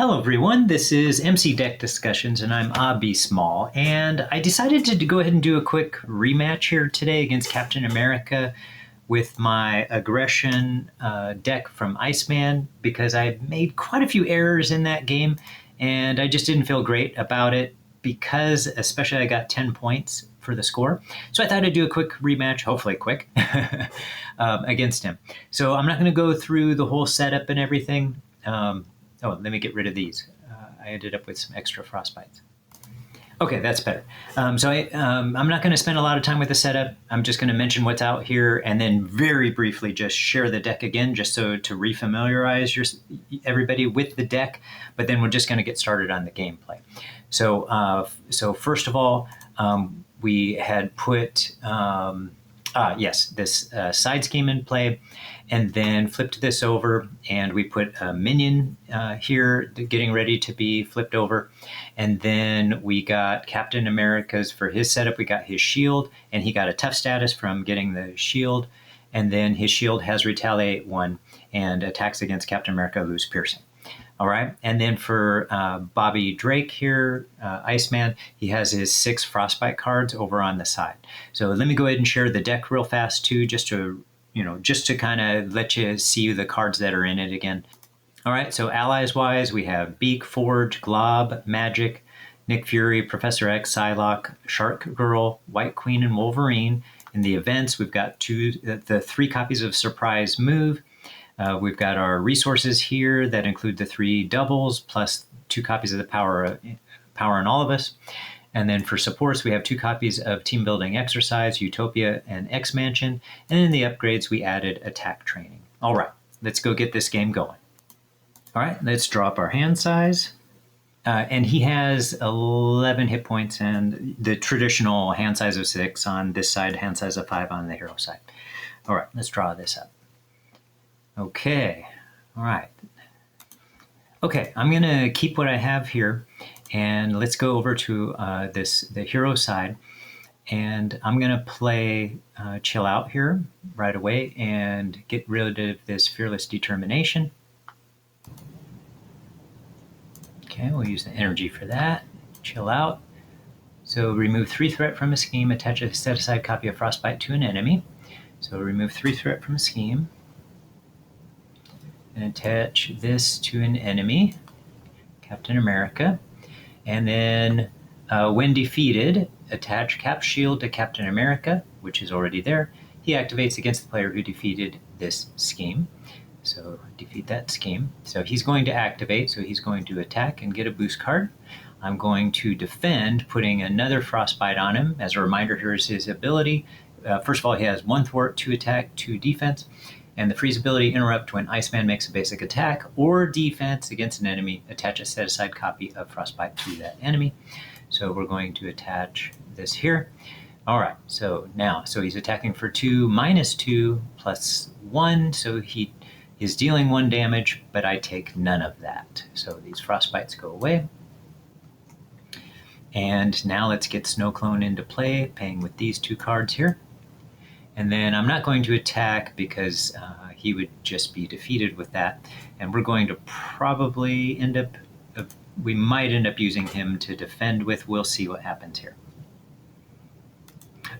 Hello everyone, this is MC Deck Discussions and I'm OhBSmall, and I decided to go ahead and do a quick rematch here today against Captain America with my Aggession deck from Iceman, because I made quite a few errors in that game and I just didn't feel great about it, because especially I got 10 points for the score. So I thought I'd do a quick rematch, hopefully quick, against him. So I'm not going to go through the whole setup and everything. Oh, let me get rid of these. I ended up with some extra frostbites. Okay, that's better. I'm not going to spend a lot of time with the setup. I'm just going to mention what's out here and then very briefly just share the deck again, just so to refamiliarize everybody with the deck. But then we're just going to get started on the gameplay. So first of all, we had put this side scheme in play, and then flipped this over, and we put a minion here getting ready to be flipped over. And then we got Captain America's, for his setup, we got his shield, and he got a tough status from getting the shield. And then his shield has Retaliate 1, and attacks against Captain America lose piercing. All right, and then for Bobby Drake here, Iceman, he has his 6 frostbite cards over on the side. So let me go ahead and share the deck real fast too, just to kind of let you see the cards that are in it again. All right, so allies-wise, we have Beak, Forge, Glob, Magic, Nick Fury, Professor X, Psylocke, Shark Girl, White Queen, and Wolverine. In the events, we've got the 3 copies of Surprise Move. We've got our resources here that include the 3 doubles plus 2 copies of the Power in All of Us. And then for supports, we have 2 copies of Team Building Exercise, Utopia, and X Mansion. And in the upgrades, we added Attack Training. All right, let's go get this game going. All right, let's draw up our hand size. And he has 11 hit points and the traditional hand size of 6 on this side, hand size of 5 on the hero side. All right, let's draw this up. Okay, all right. Okay, I'm going to keep what I have here, and let's go over to the hero side, and I'm going to play Chill Out here right away and get rid of this Fearless Determination. Okay, we'll use the energy for that. Chill Out. So remove 3 threat from a scheme, attach a set-aside copy of Frostbite to an enemy. So remove 3 threat from a scheme, and attach this to an enemy, Captain America. And then when defeated, attach Cap Shield to Captain America, which is already there. He activates against the player who defeated this scheme. So defeat that scheme. So he's going to activate, so he's going to attack and get a boost card. I'm going to defend, putting another Frostbite on him. As a reminder, here's his ability. First of all, he has 1 thwart, 2 attack, 2 defense. And the freeze ability, interrupt when Iceman makes a basic attack or defense against an enemy. Attach a set-aside copy of Frostbite to that enemy. So we're going to attach this here. All right, so he's attacking for 2, -2, +1. So he is dealing 1 damage, but I take none of that. So these Frostbites go away. And now let's get Snow Clone into play, paying with these 2 cards here. And then I'm not going to attack because he would just be defeated with that. And we're going to probably we might end up using him to defend with. We'll see what happens here.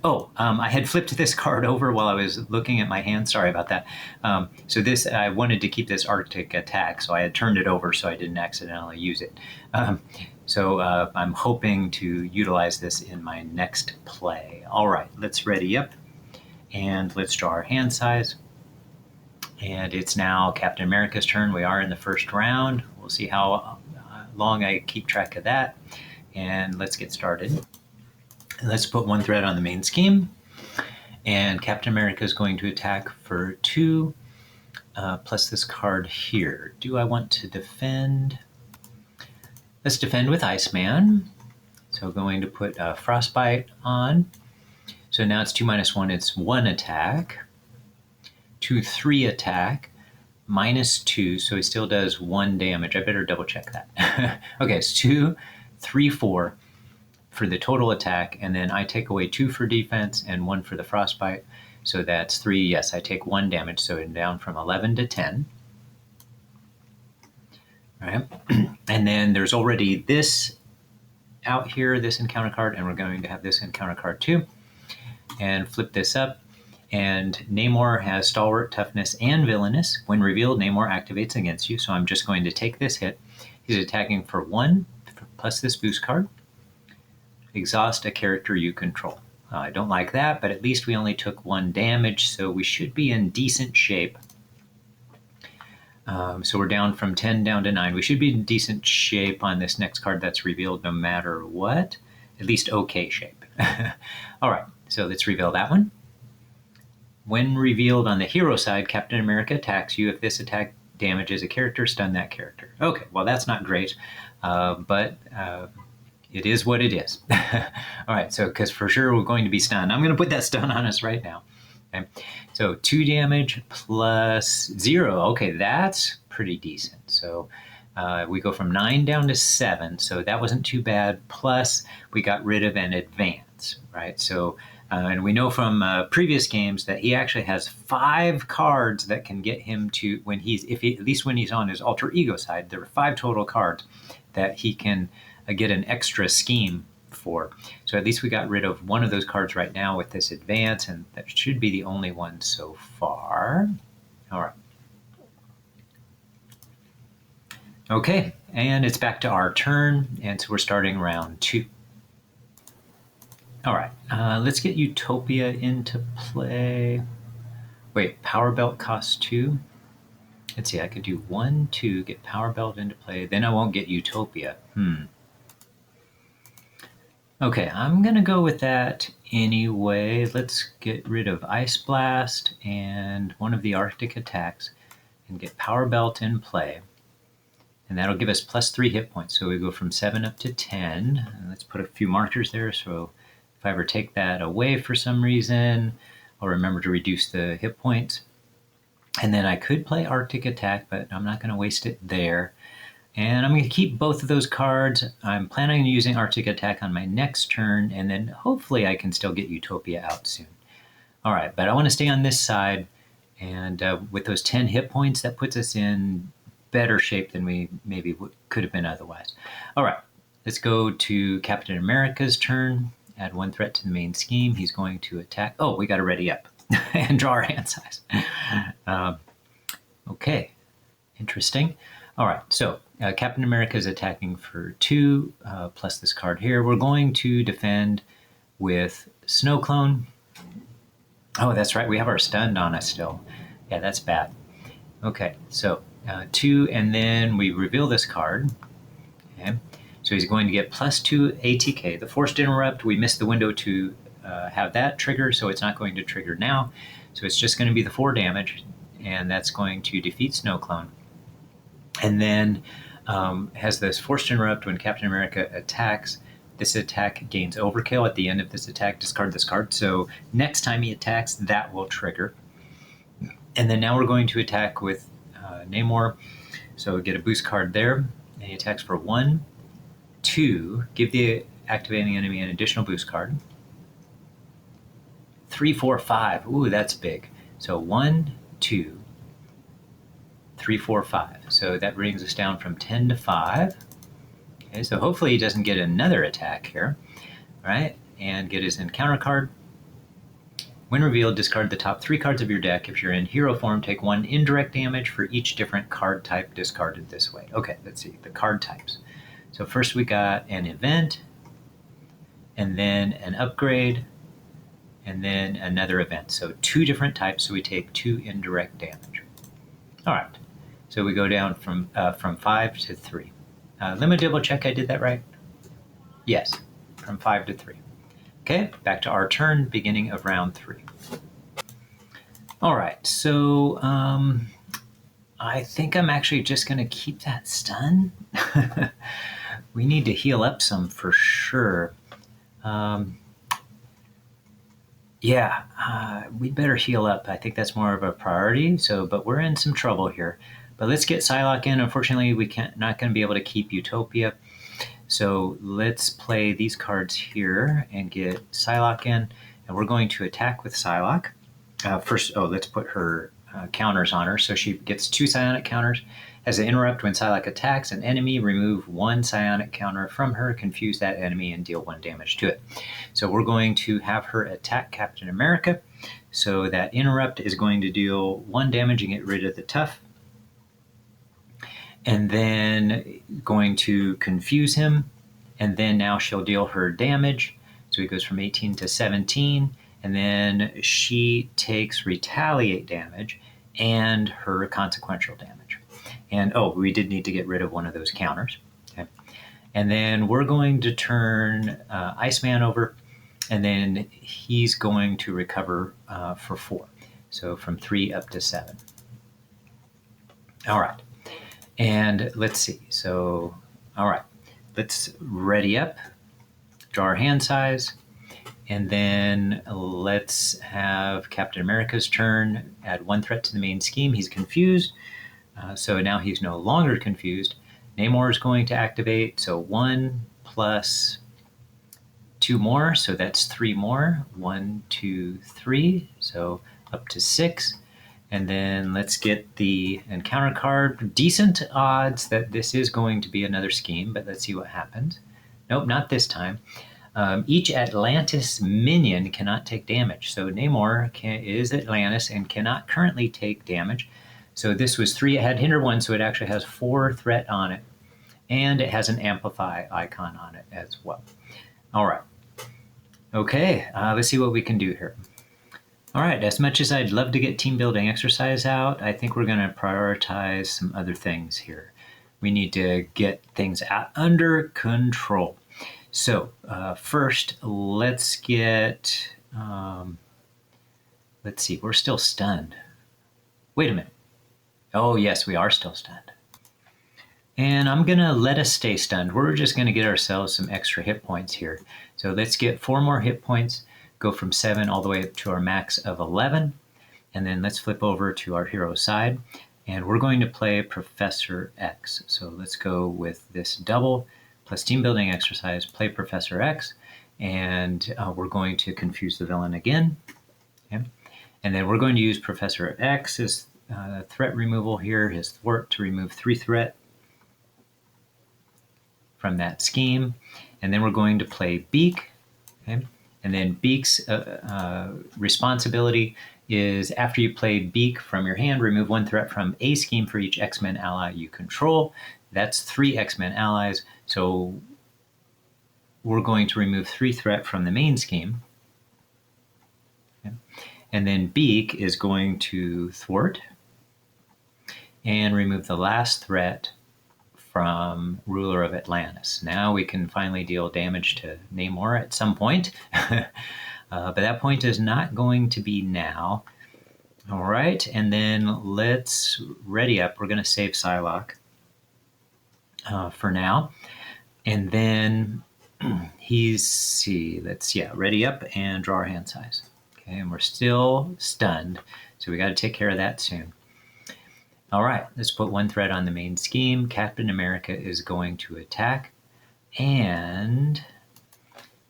Oh, I had flipped this card over while I was looking at my hand. Sorry about that. So this, I wanted to keep this Arctic Attack, so I had turned it over so I didn't accidentally use it. So I'm hoping to utilize this in my next play. All right, let's ready up. And let's draw our hand size. And it's now Captain America's turn. We are in the first round. We'll see how long I keep track of that. And let's get started. And let's put 1 threat on the main scheme. And Captain America is going to attack for 2, plus this card here. Do I want to defend? Let's defend with Iceman. So going to put Frostbite on. So now it's 2 -1, it's 1 attack, 2, 3 attack, -2, so he still does 1 damage. I better double check that. Okay, it's 2, 3, 4 for the total attack, and then I take away 2 for defense and 1 for the Frostbite. So that's 3, yes, I take 1 damage, so I'm down from 11 to 10. All right. And then there's already this out here, this encounter card, and we're going to have this encounter card too. And flip this up. And Namor has Stalwart, Toughness, and Villainous. When revealed, Namor activates against you. So I'm just going to take this hit. He's attacking for 1 plus this boost card. Exhaust a character you control. I don't like that, but at least we only took 1 damage, so we should be in decent shape. So we're down from 10 down to 9. We should be in decent shape on this next card that's revealed no matter what. At least okay shape. All right, so let's reveal that one. When revealed on the hero side, Captain America attacks you. If this attack damages a character, stun that character. Okay, well, that's not great, but it is what it is. All right, so because for sure we're going to be stunned. I'm going to put that stun on us right now. Okay, so 2 damage plus 0. Okay, that's pretty decent. So we go from 9 down to 7, so that wasn't too bad. Plus, we got rid of an advance, right? So, and we know from previous games that he actually has 5 cards that can get him to when he's, at least when he's on his alter ego side, there are 5 total cards that he can get an extra scheme for. So at least we got rid of one of those cards right now with this advance, and that should be the only one so far. All right. Okay, and it's back to our turn, and so we're starting round 2. All right, let's get Utopia into play. Wait, Power Belt costs 2. Let's see, I could do 1, 2, get Power Belt into play, then I won't get Utopia. Okay, I'm going to go with that anyway. Let's get rid of Ice Blast and one of the Arctic attacks and get Power Belt in play. And that'll give us plus 3 hit points. So we go from 7 up to 10. And let's put a few markers there. So if I ever take that away for some reason, I'll remember to reduce the hit points. And then I could play Arctic Attack, but I'm not going to waste it there. And I'm going to keep both of those cards. I'm planning on using Arctic Attack on my next turn, and then hopefully I can still get Utopia out soon. All right, but I want to stay on this side, and with those 10 hit points, that puts us in better shape than we maybe could have been otherwise. All right, let's go to Captain America's turn. Add 1 threat to the main scheme. He's going to attack. Oh, we got to ready up and draw our hand size. Okay, interesting. All right, so Captain America is attacking for 2, plus this card here. We're going to defend with Snow Clone. Oh, that's right, we have our stunned on us still. Yeah, that's bad. Okay, so 2, and then we reveal this card. Okay, so he's going to get plus 2 ATK. The Forced Interrupt, we missed the window to have that trigger, so it's not going to trigger now. So it's just going to be the 4 damage, and that's going to defeat Snow Clone. And then has this Forced Interrupt when Captain America attacks. This attack gains overkill. At the end of this attack, discard this card. So next time he attacks, that will trigger. And then now we're going to attack with Namor. So get a boost card there. And he attacks for 1, 2. Give the activating enemy an additional boost card. 3, 4, 5. Ooh, that's big. So 1, 2. 3, 4, 5. So that brings us down from 10 to 5. Okay, so hopefully he doesn't get another attack here. All right, and get his encounter card. When revealed, discard the top 3 cards of your deck. If you're in hero form, take 1 indirect damage for each different card type discarded this way. Okay, let's see, the card types. So first we got an event, and then an upgrade, and then another event. So 2 different types, so we take 2 indirect damage. All right. So we go down from 5 to 3. Let me double check I did that right. Yes, from 5 to 3. Okay, back to our turn, beginning of round 3. All right, so I think I'm actually just going to keep that stun. We need to heal up some for sure. We better heal up. I think that's more of a priority. So, but we're in some trouble here. But let's get Psylocke in. Unfortunately, we not going to be able to keep Utopia. So let's play these cards here and get Psylocke in. And we're going to attack with Psylocke. First, let's put her counters on her. So she gets 2 psionic counters. As an interrupt, when Psylocke attacks an enemy, remove 1 psionic counter from her, confuse that enemy, and deal 1 damage to it. So we're going to have her attack Captain America. So that interrupt is going to deal 1 damage and get rid of the tough. And then going to confuse him. And then now she'll deal her damage. So he goes from 18 to 17. And then she takes retaliate damage and her consequential damage. And we did need to get rid of one of those counters. Okay. And then we're going to turn Iceman over, and then he's going to recover for 4. So from 3 up to 7. All right. And let's see. So, all right. Let's ready up, draw our hand size, and then let's have Captain America's turn, add 1 threat to the main scheme. He's confused. So now he's no longer confused. Namor is going to activate, so 1 plus 2 more, so that's 3 more. 1, 2, 3, so up to 6. And then let's get the encounter card. Decent odds that this is going to be another scheme, but let's see what happens. Nope, not this time. Each Atlantis minion cannot take damage. So Namor is Atlantis and cannot currently take damage. So this was 3, it had hinder 1, so it actually has 4 threat on it. And it has an amplify icon on it as well. All right. Okay, let's see what we can do here. All right, as much as I'd love to get team building exercise out, I think we're going to prioritize some other things here. We need to get things under control. So first, let's get, let's see, we're still stunned. Wait a minute. Oh, yes, we are still stunned. And I'm going to let us stay stunned. We're just going to get ourselves some extra hit points here. So let's get 4 more hit points, go from 7 all the way up to our max of 11. And then let's flip over to our hero side. And we're going to play Professor X. So let's go with this double plus team building exercise, play Professor X. And we're going to confuse the villain again. Okay. And then we're going to use Professor X's threat removal here, his thwart, to remove 3 threat from that scheme. And then we're going to play Beak. Okay? And then Beak's responsibility is after you play Beak from your hand, remove 1 threat from a scheme for each X-Men ally you control. That's 3 X-Men allies. So we're going to remove 3 threat from the main scheme. Okay? And then Beak is going to thwart and remove the last threat from Ruler of Atlantis. Now we can finally deal damage to Namor at some point. But that point is not going to be now. All right, and then let's ready up. We're going to save Psylocke for now. And then ready up and draw our hand size. Okay, and we're still stunned, so we got to take care of that soon. All right, let's put 1 threat on the main scheme. Captain America is going to attack, and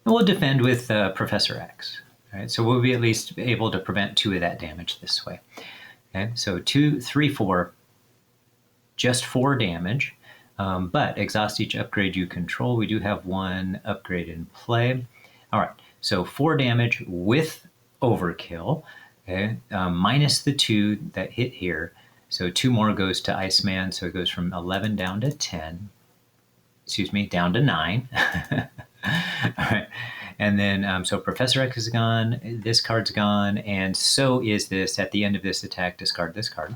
we'll defend with Professor X. All right, so we'll be at least able to prevent 2 of that damage this way. Okay, so 2, 3, 4, just 4 damage, but exhaust each upgrade you control. We do have 1 upgrade in play. All right, so 4 damage with overkill, okay, minus the 2 that hit here. So 2 more goes to Iceman, so it goes from 11 down to 10. Excuse me, down to 9. All right. And then, so Professor X is gone, this card's gone, and so is this. At the end of this attack, discard this card.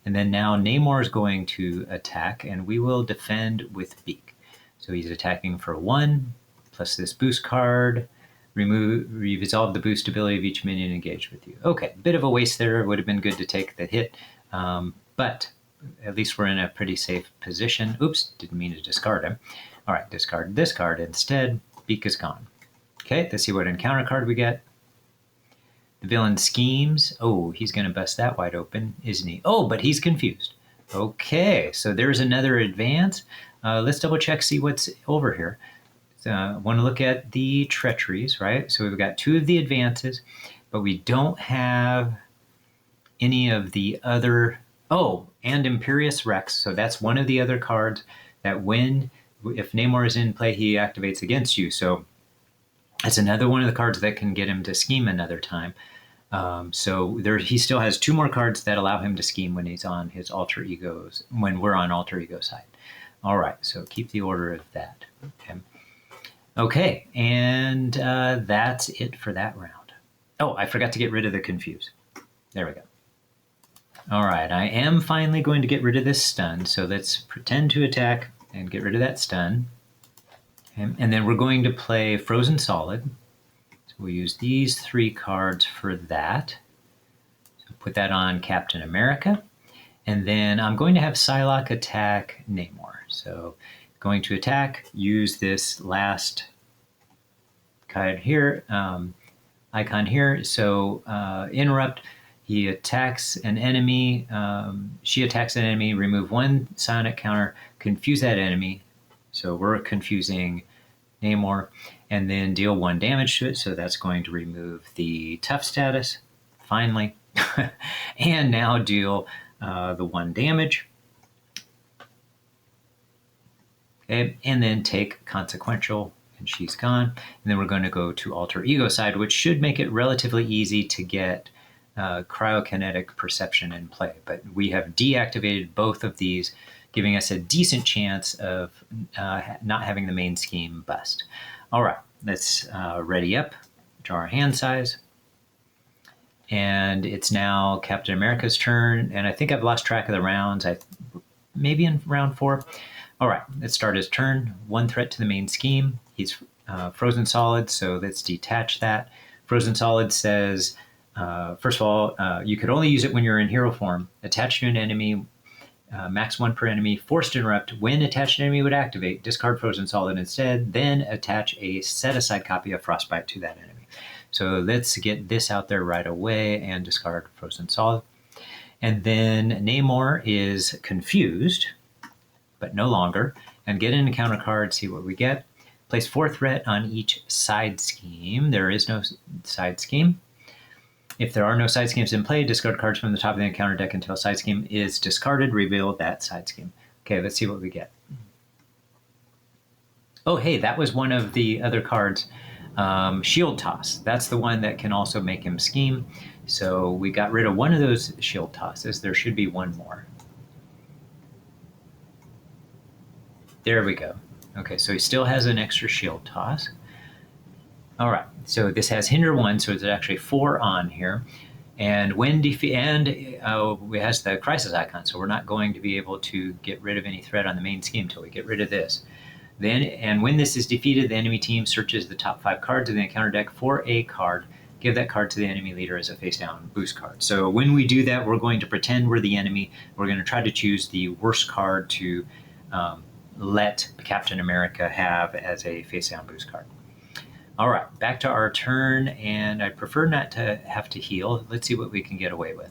And then now Namor is going to attack, and we will defend with Beak. So he's attacking for 1, plus this boost card. Resolve the boost ability of each minion engaged with you. Okay, bit of a waste there. Would have been good to take the hit. But at least we're in a pretty safe position. Oops, didn't mean to discard him. All right, discard this card instead. Beak is gone. Okay, let's see what encounter card we get. The villain schemes. Oh, he's going to bust that wide open, isn't he? Oh, but he's confused. Okay, so there's another advance. Let's double check, see what's over here. Want to look at the treacheries, right? So we've got 2 of the advances, but we don't have any of the other Oh, and Imperious Rex. So that's one of the other cards that if Namor is in play, he activates against you. So that's another one of the cards that can get him to scheme another time. So he still has 2 more cards that allow him to scheme when he's on his alter egos, when we're on alter ego side. All right, so keep the order of that. Okay, and that's it for that round. Oh, I forgot to get rid of the confuse. There we go. All right, I am finally going to get rid of this stun. So let's pretend to attack and get rid of that stun. Okay, and then we're going to play Frozen Solid. So we'll use these 3 cards for that. So put that on Captain America. And then I'm going to have Psylocke attack Namor. So going to attack, use this last card here, icon here. So interrupt, he attacks an enemy, she attacks an enemy, remove 1 psionic counter, confuse that enemy. So we're confusing Namor, and then deal 1 damage to it. So that's going to remove the tough status, finally. And now deal the 1 damage. Okay, and then take consequential, and she's gone. And then we're going to go to alter ego side, which should make it relatively easy to get cryokinetic perception in play. But we have deactivated both of these, giving us a decent chance of not having the main scheme bust. All right, let's ready up, draw our hand size. And it's now Captain America's turn. And I think I've lost track of the rounds. Maybe in round 4. All right, let's start his turn. 1 threat to the main scheme. He's Frozen Solid, so let's detach that. Frozen Solid says, first of all, you could only use it when you're in hero form. Attached to an enemy, max 1 per enemy. Forced interrupt. When attached enemy would activate, discard Frozen Solid instead, then attach a set-aside copy of Frostbite to that enemy. So let's get this out there right away and discard Frozen Solid. And then Namor is confused, but no longer, and get an encounter card, see what we get. Place 4 threat on each side scheme. There is no side scheme. If there are no side schemes in play, discard cards from the top of the encounter deck until side scheme is discarded. Reveal that side scheme. Okay, let's see what we get. Oh, hey, that was one of the other cards. Shield Toss. That's the one that can also make him scheme. So we got rid of one of those shield tosses. There should be 1 more. There we go. Okay, so he still has an extra shield toss. All right, so this has hinder 1, so there's actually 4 on here. And when it has the crisis icon, so we're not going to be able to get rid of any threat on the main scheme until we get rid of this. And when this is defeated, the enemy team searches the top 5 cards of the encounter deck for a card. Give that card to the enemy leader as a face-down boost card. So when we do that, we're going to pretend we're the enemy. We're going to try to choose the worst card to let Captain America have as a face-down boost card. All right, back to our turn, and I prefer not to have to heal. Let's see what we can get away with.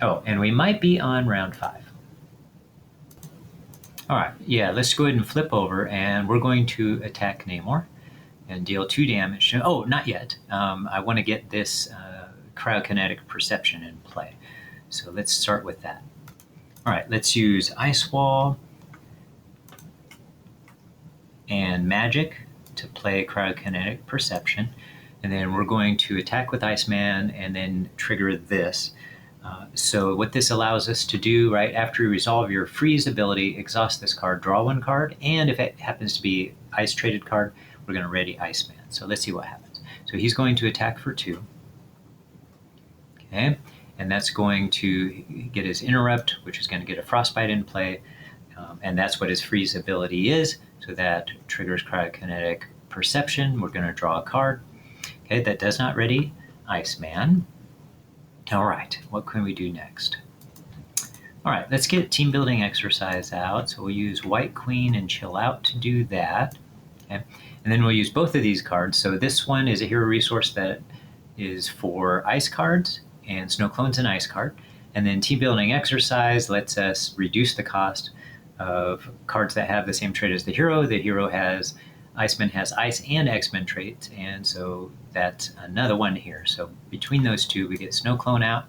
Oh, and we might be on round 5. All right, yeah, let's go ahead and flip over, and we're going to attack Namor and deal 2 damage. Oh, not yet. I want to get this cryokinetic perception in play. So let's start with that. All right, let's use Ice Wall and Magic to play cryokinetic perception. And then we're going to attack with Iceman and then trigger this. So what this allows us to do, right after you resolve your freeze ability, exhaust this card, draw 1 card, and if it happens to be ice traded card, we're going to ready Iceman. So let's see what happens. So he's going to attack for 2. Okay, and that's going to get his interrupt, which is going to get a frostbite in play, and that's what his freeze ability is. So that triggers cryokinetic perception. We're going to draw a card. Okay, that does not ready Iceman. All right, what can we do next? All right, let's get team building exercise out. So we'll use White Queen and Chill Out to do that. Okay, and then we'll use both of these cards. So this one is a hero resource that is for ice cards, and Snow Clone's an ice card. And then team building exercise lets us reduce the cost of cards that have the same trait as the hero. The hero has, Iceman has ice and X-Men traits, and so that's another one here. So between those two, we get Snow Clone out,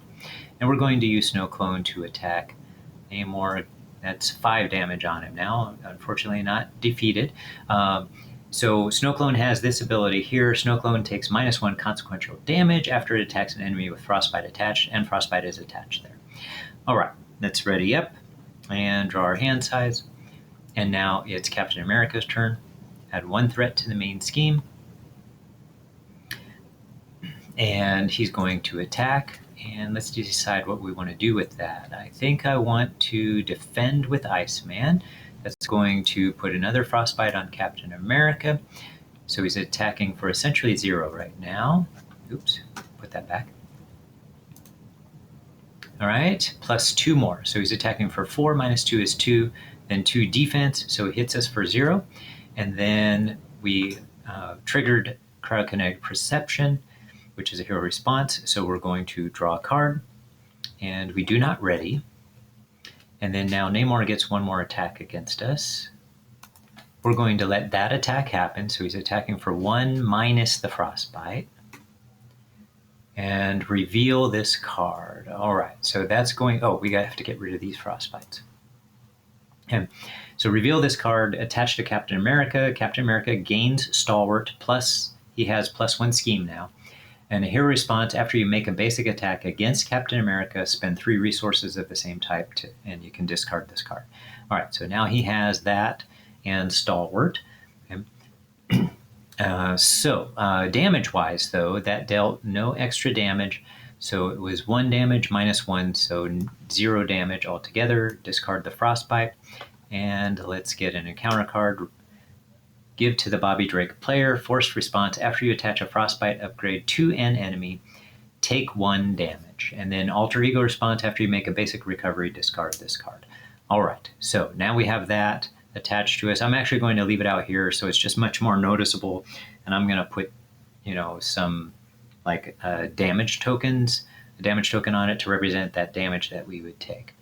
and we're going to use Snow Clone to attack Namor, that's 5 damage on him now. Unfortunately, not defeated. So Snowclone has this ability here. Snowclone takes -1 consequential damage after it attacks an enemy with Frostbite attached, and Frostbite is attached there. All right, let's ready up and draw our hand size. And now it's Captain America's turn. Add 1 threat to the main scheme. And he's going to attack. And let's decide what we want to do with that. I think I want to defend with Iceman. That's going to put another Frostbite on Captain America. So he's attacking for essentially 0 right now. Oops, put that back. All right, plus 2 more. So he's attacking for 4, -2 is 2, then 2 defense, so he hits us for 0. And then we triggered Cryokinetic Perception, which is a hero response. So we're going to draw a card, and we do not ready. And then now Namor gets 1 more attack against us. We're going to let that attack happen. So he's attacking for 1 minus the Frostbite. And reveal this card. All right, so that's going, oh, we have to get rid of these Frostbites. And so reveal this card attached to Captain America. Captain America gains Stalwart, plus he has +1 scheme now. And a hero response, after you make a basic attack against Captain America, spend 3 resources of the same type, and you can discard this card. All right, so now he has that and Stalwart. Okay. Damage-wise, though, that dealt no extra damage. So it was 1 damage -1, so 0 damage altogether. Discard the Frostbite. And let's get an encounter card. Give to the Bobby Drake player. Forced response. After you attach a Frostbite upgrade to an enemy, take 1 damage. And then alter ego response. After you make a basic recovery, discard this card. All right, so now we have that attached to us. I'm actually going to leave it out here so it's just much more noticeable. And I'm going to put, some like damage tokens, a damage token on it to represent that damage that we would take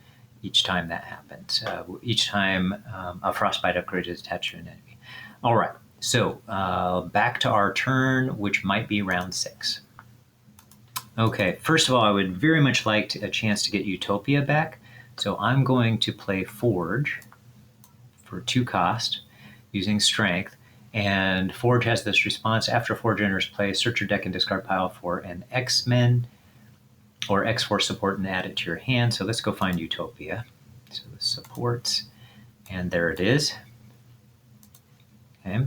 each time that happens. Each time a Frostbite upgrade is attached to an enemy. All right, so back to our turn, which might be round 6. Okay, first of all, I would very much like a chance to get Utopia back. So I'm going to play Forge for 2 cost using Strength. And Forge has this response. After Forge enters play, search your deck and discard pile for an X-Men or X-Force support and add it to your hand. So let's go find Utopia. So the supports, and there it is. Okay.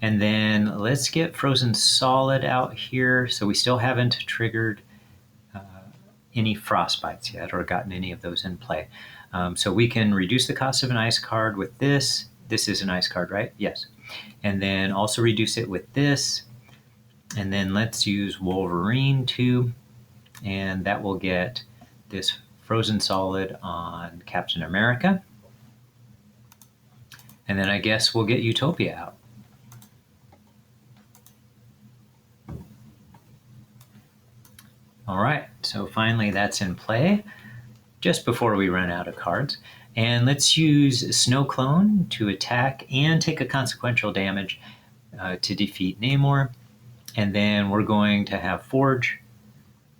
And then let's get Frozen Solid out here. So we still haven't triggered any Frostbites yet or gotten any of those in play. So we can reduce the cost of an ice card with this. This is an ice card, right? Yes. And then also reduce it with this. And then let's use Wolverine too. And that will get this Frozen Solid on Captain America. And then I guess we'll get Utopia out. All right, so finally that's in play just before we run out of cards. And let's use Snowclone to attack and take a consequential damage to defeat Namor. And then we're going to have Forge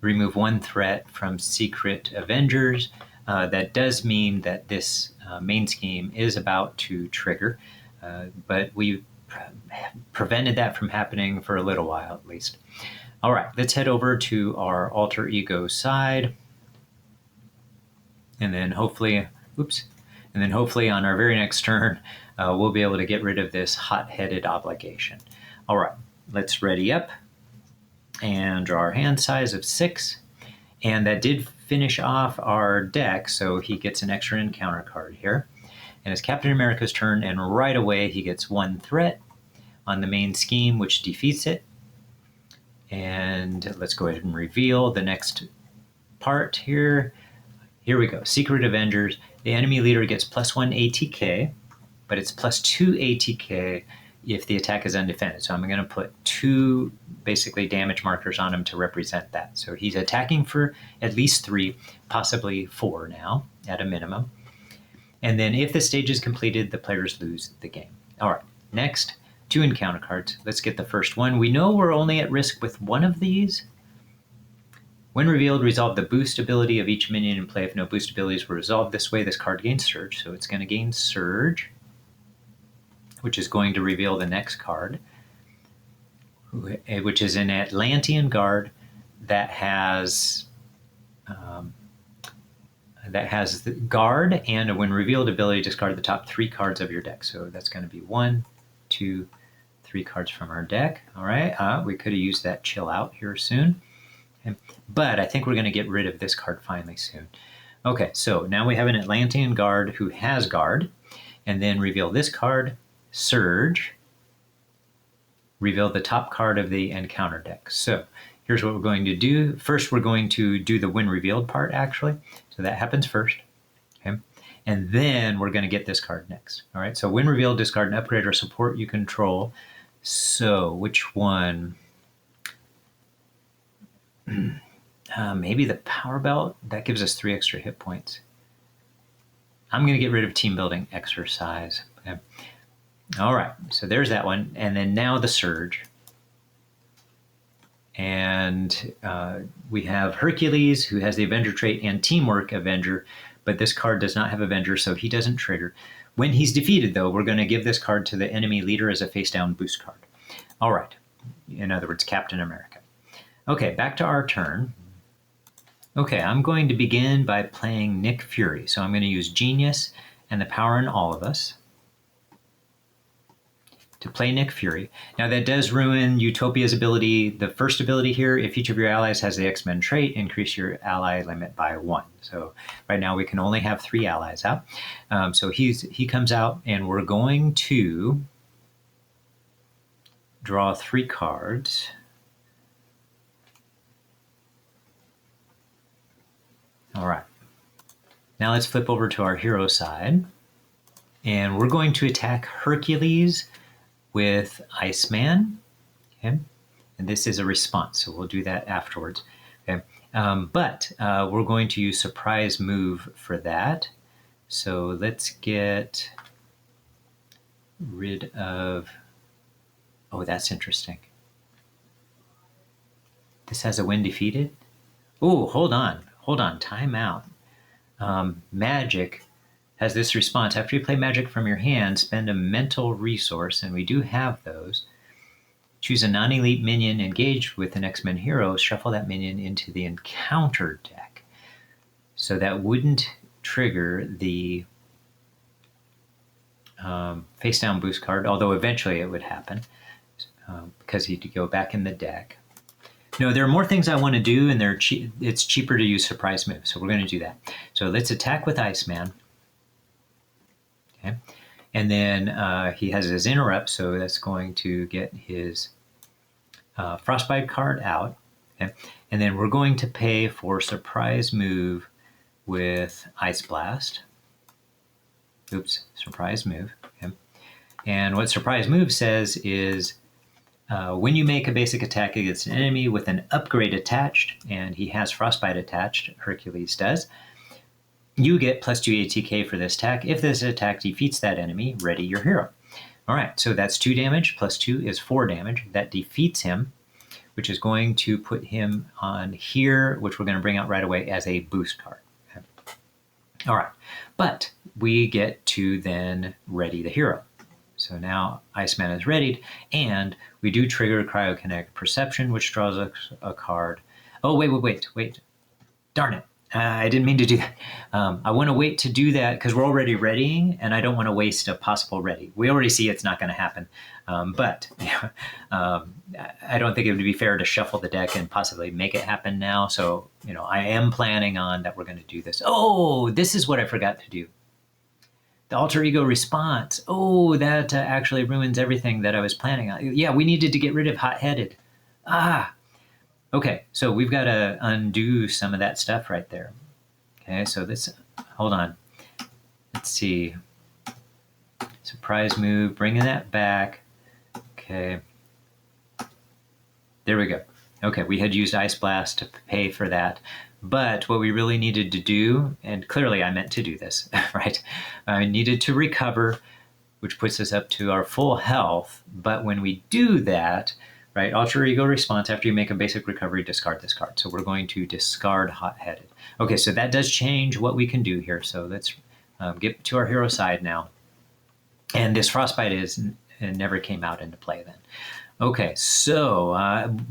remove 1 threat from Secret Avengers. That does mean that this main scheme is about to trigger, but we prevented that from happening for a little while at least. All right, let's head over to our alter ego side. And then hopefully, on our very next turn, we'll be able to get rid of this hot-headed obligation. All right, let's ready up and draw our hand size of 6. And that did finish off our deck, so he gets an extra encounter card here. And it's Captain America's turn, and right away he gets 1 threat on the main scheme, which defeats it. And let's go ahead and reveal the next part here. Here we go. Secret Avengers. The enemy leader gets +1 ATK, but it's +2 ATK if the attack is undefended. So I'm going to put 2 basically damage markers on him to represent that. So he's attacking for at least 3, possibly 4 now at a minimum. And then if the stage is completed, the players lose the game. All right, next, 2 encounter cards. Let's get the first one. We know we're only at risk with 1 of these. When revealed, resolve the boost ability of each minion in play. If no boost abilities were resolved this way, this card gains Surge. So it's going to gain Surge, which is going to reveal the next card, which is an Atlantean Guard that has the guard and a when revealed ability, discard the top 3 cards of your deck. So that's going to be 1, 2, 3 cards from our deck. All right, we could have used that chill out here soon. Okay. But I think we're going to get rid of this card finally soon. Okay, so now we have an Atlantean Guard who has guard, and then reveal this card, Surge, reveal the top card of the encounter deck. So here's what we're going to do. First, we're going to do the when revealed part, actually. So that happens first. Okay. And then we're going to get this card next. All right, so when revealed, discard an upgrade or support you control. So which one? Maybe the Power Belt. That gives us 3 extra hit points. I'm going to get rid of Team Building Exercise. Okay. All right, so there's that one. And then now the Surge. And we have Hercules, who has the Avenger trait and Teamwork Avenger, but this card does not have Avenger, so he doesn't trigger. When he's defeated, though, we're going to give this card to the enemy leader as a face-down boost card. All right, in other words, Captain America. Okay, back to our turn. Okay, I'm going to begin by playing Nick Fury. So I'm going to use Genius and the Power in All of Us to play Nick Fury. Now that does ruin Utopia's ability, the first ability here. If each of your allies has the X-Men trait, increase your ally limit by 1. So right now we can only have 3 allies out. So he comes out, and we're going to draw 3 cards. All right. Now let's flip over to our hero side, and we're going to attack Hercules with Iceman. Okay. And this is a response, so we'll do that afterwards. Okay. But we're going to use surprise move for that. So let's get rid of, oh, that's interesting. This has a when defeated. Oh, hold on, time out. Magic has this response. After you play magic from your hand, spend a mental resource, and we do have those. Choose a non-elite minion engaged with an X-Men hero, shuffle that minion into the encounter deck. So that wouldn't trigger the face down boost card, although eventually it would happen because he'd go back in the deck. No, there are more things I want to do, and it's cheaper to use surprise moves, so we're going to do that. So let's attack with Iceman. Okay. And then he has his interrupt, so that's going to get his Frostbite card out. Okay. And then we're going to pay for surprise move with Ice Blast. Oops, surprise move. Okay. And what surprise move says is when you make a basic attack against an enemy with an upgrade attached, and he has Frostbite attached, Hercules does, you get +2 ATK for this attack. If this attack defeats that enemy, ready your hero. All right, so that's 2 damage, +2 is 4 damage. That defeats him, which is going to put him on here, which we're going to bring out right away as a boost card. Okay. All right, but we get to then ready the hero. So now Iceman is readied, and we do trigger Cryokinetic Perception, which draws a card. Oh, wait. Darn it. I didn't mean to do that. I want to wait to do that because we're already readying, and I don't want to waste a possible ready. We already see it's not going to happen. But I don't think it would be fair to shuffle the deck and possibly make it happen now. So, I am planning on that we're going to do this. Oh, this is what I forgot to do. The alter ego response. Oh, that actually ruins everything that I was planning on. Yeah, we needed to get rid of hot-headed. Okay, so we've got to undo some of that stuff right there. Okay, so hold on. Let's see. Surprise move, bringing that back. Okay. There we go. Okay, we had used Ice Blast to pay for that. But what we really needed to do, and clearly I meant to do this, right? I needed to recover, which puts us up to our full health. But when we do that, right? Alter ego response: after you make a basic recovery, discard this card. So we're going to discard Hot-Headed. Okay, so that does change what we can do here. So let's get to our hero side now. And this Frostbite never came out into play then. Okay, so,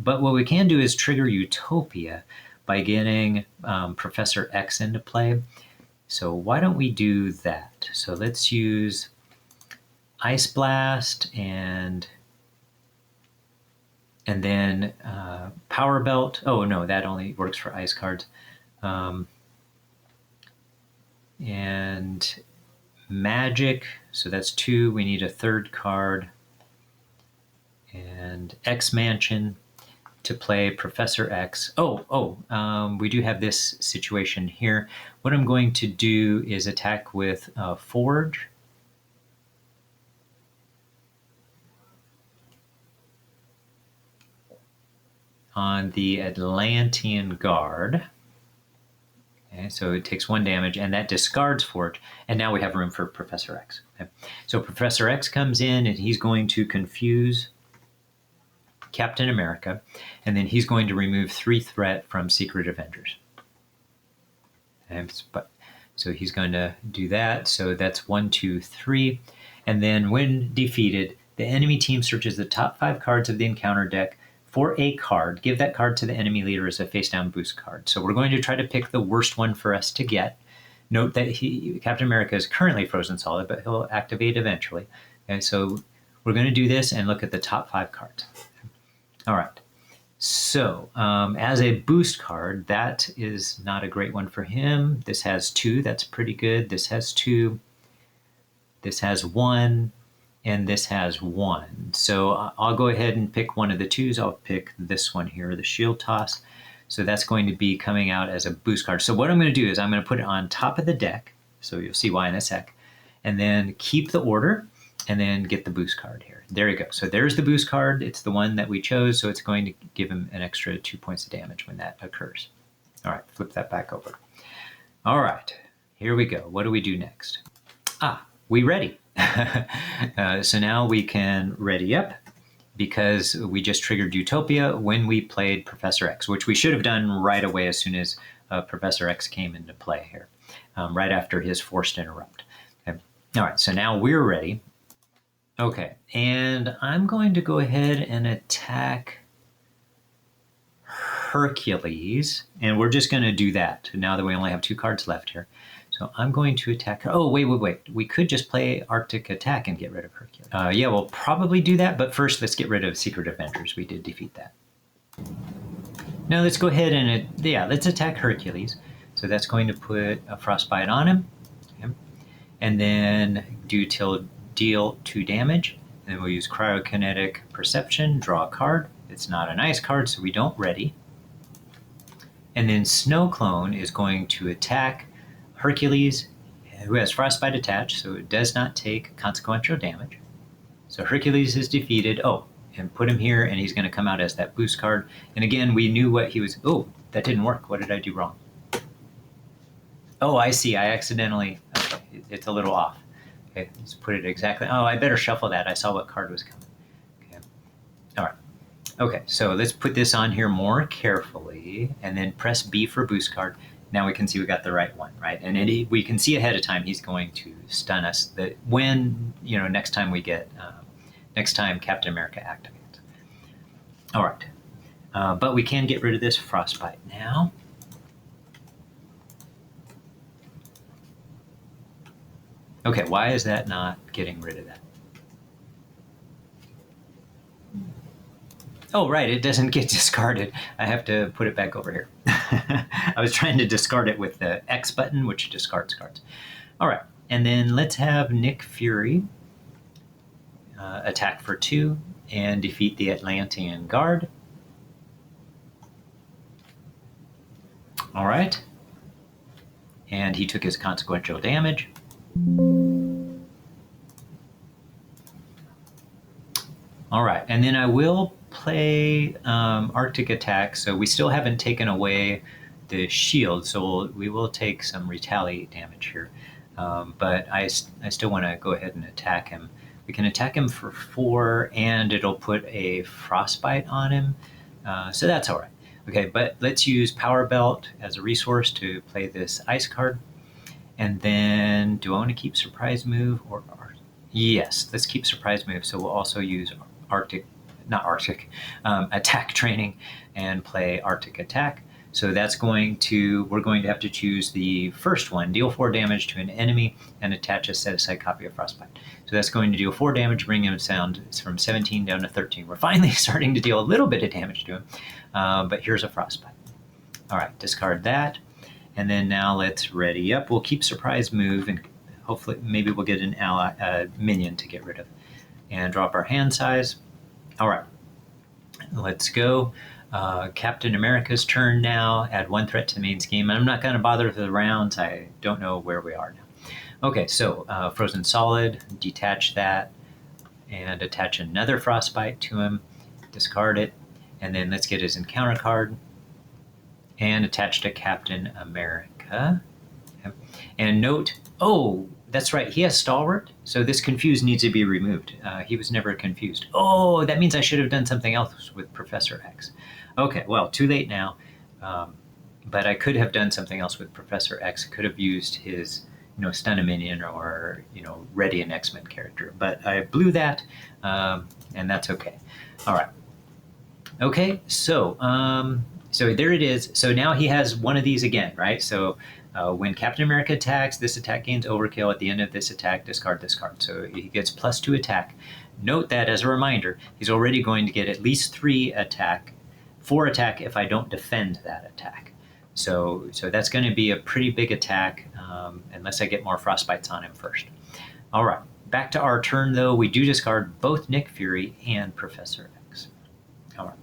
but what we can do is trigger Utopia by getting Professor X into play. So why don't we do that? So let's use Ice Blast and then Power Belt. Oh no, that only works for ice cards. And Magic, so that's 2. We need a third card. And X Mansion to play Professor X. We do have this situation here. What I'm going to do is attack with Forge. On the Atlantean Guard. Okay, so it takes 1 damage, and that discards Forge, and now we have room for Professor X. Okay. So Professor X comes in, and he's going to confuse Captain America, and then he's going to remove 3 threat from Secret Avengers. So he's going to do that. So that's 1, 2, 3. And then when defeated, the enemy team searches the top 5 cards of the encounter deck for a card. Give that card to the enemy leader as a face-down boost card. So we're going to try to pick the worst one for us to get. Note that Captain America is currently frozen solid, but he'll activate eventually. Okay, so we're going to do this and look at the top 5 cards. All right. So as a boost card, that is not a great one for him. This has 2. That's pretty good. This has 2. This has 1. And this has 1. So I'll go ahead and pick one of the 2s. I'll pick this one here, the Shield Toss. So that's going to be coming out as a boost card. So what I'm going to do is I'm going to put it on top of the deck. So you'll see why in a sec. And then keep the order and then get the boost card here. There you go. So there's the boost card. It's the one that we chose. So it's going to give him an extra 2 points of damage when that occurs. All right, flip that back over. All right, here we go. What do we do next? We ready. So now we can ready up because we just triggered Utopia when we played Professor X, which we should have done right away as soon as Professor X came into play here, right after his forced interrupt. Okay. All right, so now we're ready. Okay, and I'm going to go ahead and attack Hercules, and we're just going to do that now that we only have 2 cards left here. So I'm going to attack her. Oh, wait. We could just play Arctic Attack and get rid of Hercules. Yeah, we'll probably do that, but first let's get rid of Secret Avengers. We did defeat that. Now let's go ahead and, let's attack Hercules. So that's going to put a Frostbite on him. Okay. And then deal 2 damage. And then we'll use Cryokinetic Perception, draw a card. It's not an ice card, so we don't ready. And then Snow Clone is going to attack Hercules, who has Frostbite attached, so it does not take consequential damage. So Hercules is defeated. And put him here, and he's going to come out as that boost card. And again, we knew what he was. Oh, that didn't work. What did I do wrong? Oh, I see. I accidentally. Okay, it's a little off. Okay, let's put it exactly. Oh, I better shuffle that. I saw what card was coming. Okay. All right. Okay, so let's put this on here more carefully, and then press B for boost card. Now we can see we got the right one, right? And we can see ahead of time he's going to stun us. That when next time Captain America activates. All right, but we can get rid of this Frostbite now. Okay, why is that not getting rid of that? Oh, right, it doesn't get discarded. I have to put it back over here. I was trying to discard it with the X button, which discards cards. All right, and then let's have Nick Fury attack for 2 and defeat the Atlantean Guard. All right, and he took his consequential damage. All right, and then I will play Arctic Attack, so we still haven't taken away the shield, so we will take some retaliate damage here. But I still want to go ahead and attack him We can attack him for 4, and it'll put a frostbite on him. So that's all right. Okay, but let's use Power Belt as a resource to play this ice card. And then, do I want to keep Surprise Move or yes, let's keep Surprise Move. So we'll also use Attack Training and play Arctic Attack. So that's we're going to have to choose the first one, deal 4 damage to an enemy and attach a set-aside copy of Frostbite. So that's going to deal 4 damage, bring him down from 17 down to 13. We're finally starting to deal a little bit of damage to him, but here's a Frostbite. All right, discard that. And then now let's ready up. We'll keep Surprise Move, and hopefully maybe we'll get an minion to get rid of. And drop our hand size. All right, let's go. Captain America's turn now. Add 1 threat to the main scheme. I'm not going to bother with the rounds. I don't know where we are now. Okay, so Frozen Solid, detach that, and attach another Frostbite to him. Discard it, and then let's get his encounter card and attach to Captain America. And note, oh, that's right, he has Stalwart, so this confused needs to be removed. He was never confused. Oh, that means I should have done something else with Professor X. Okay, well, too late now, but I could have done something else with Professor X. Could have used his, stun a minion or, ready an X-Men character, but I blew that, and that's okay. All right. Okay, so there it is. So now he has one of these again, right? So when Captain America attacks, this attack gains overkill. At the end of this attack, discard this card. So he gets +2 attack. Note that as a reminder, he's already going to get at least 4 attack if I don't defend that attack. So that's going to be a pretty big attack unless I get more Frostbites on him first. All right, back to our turn though. We do discard both Nick Fury and Professor X. All right.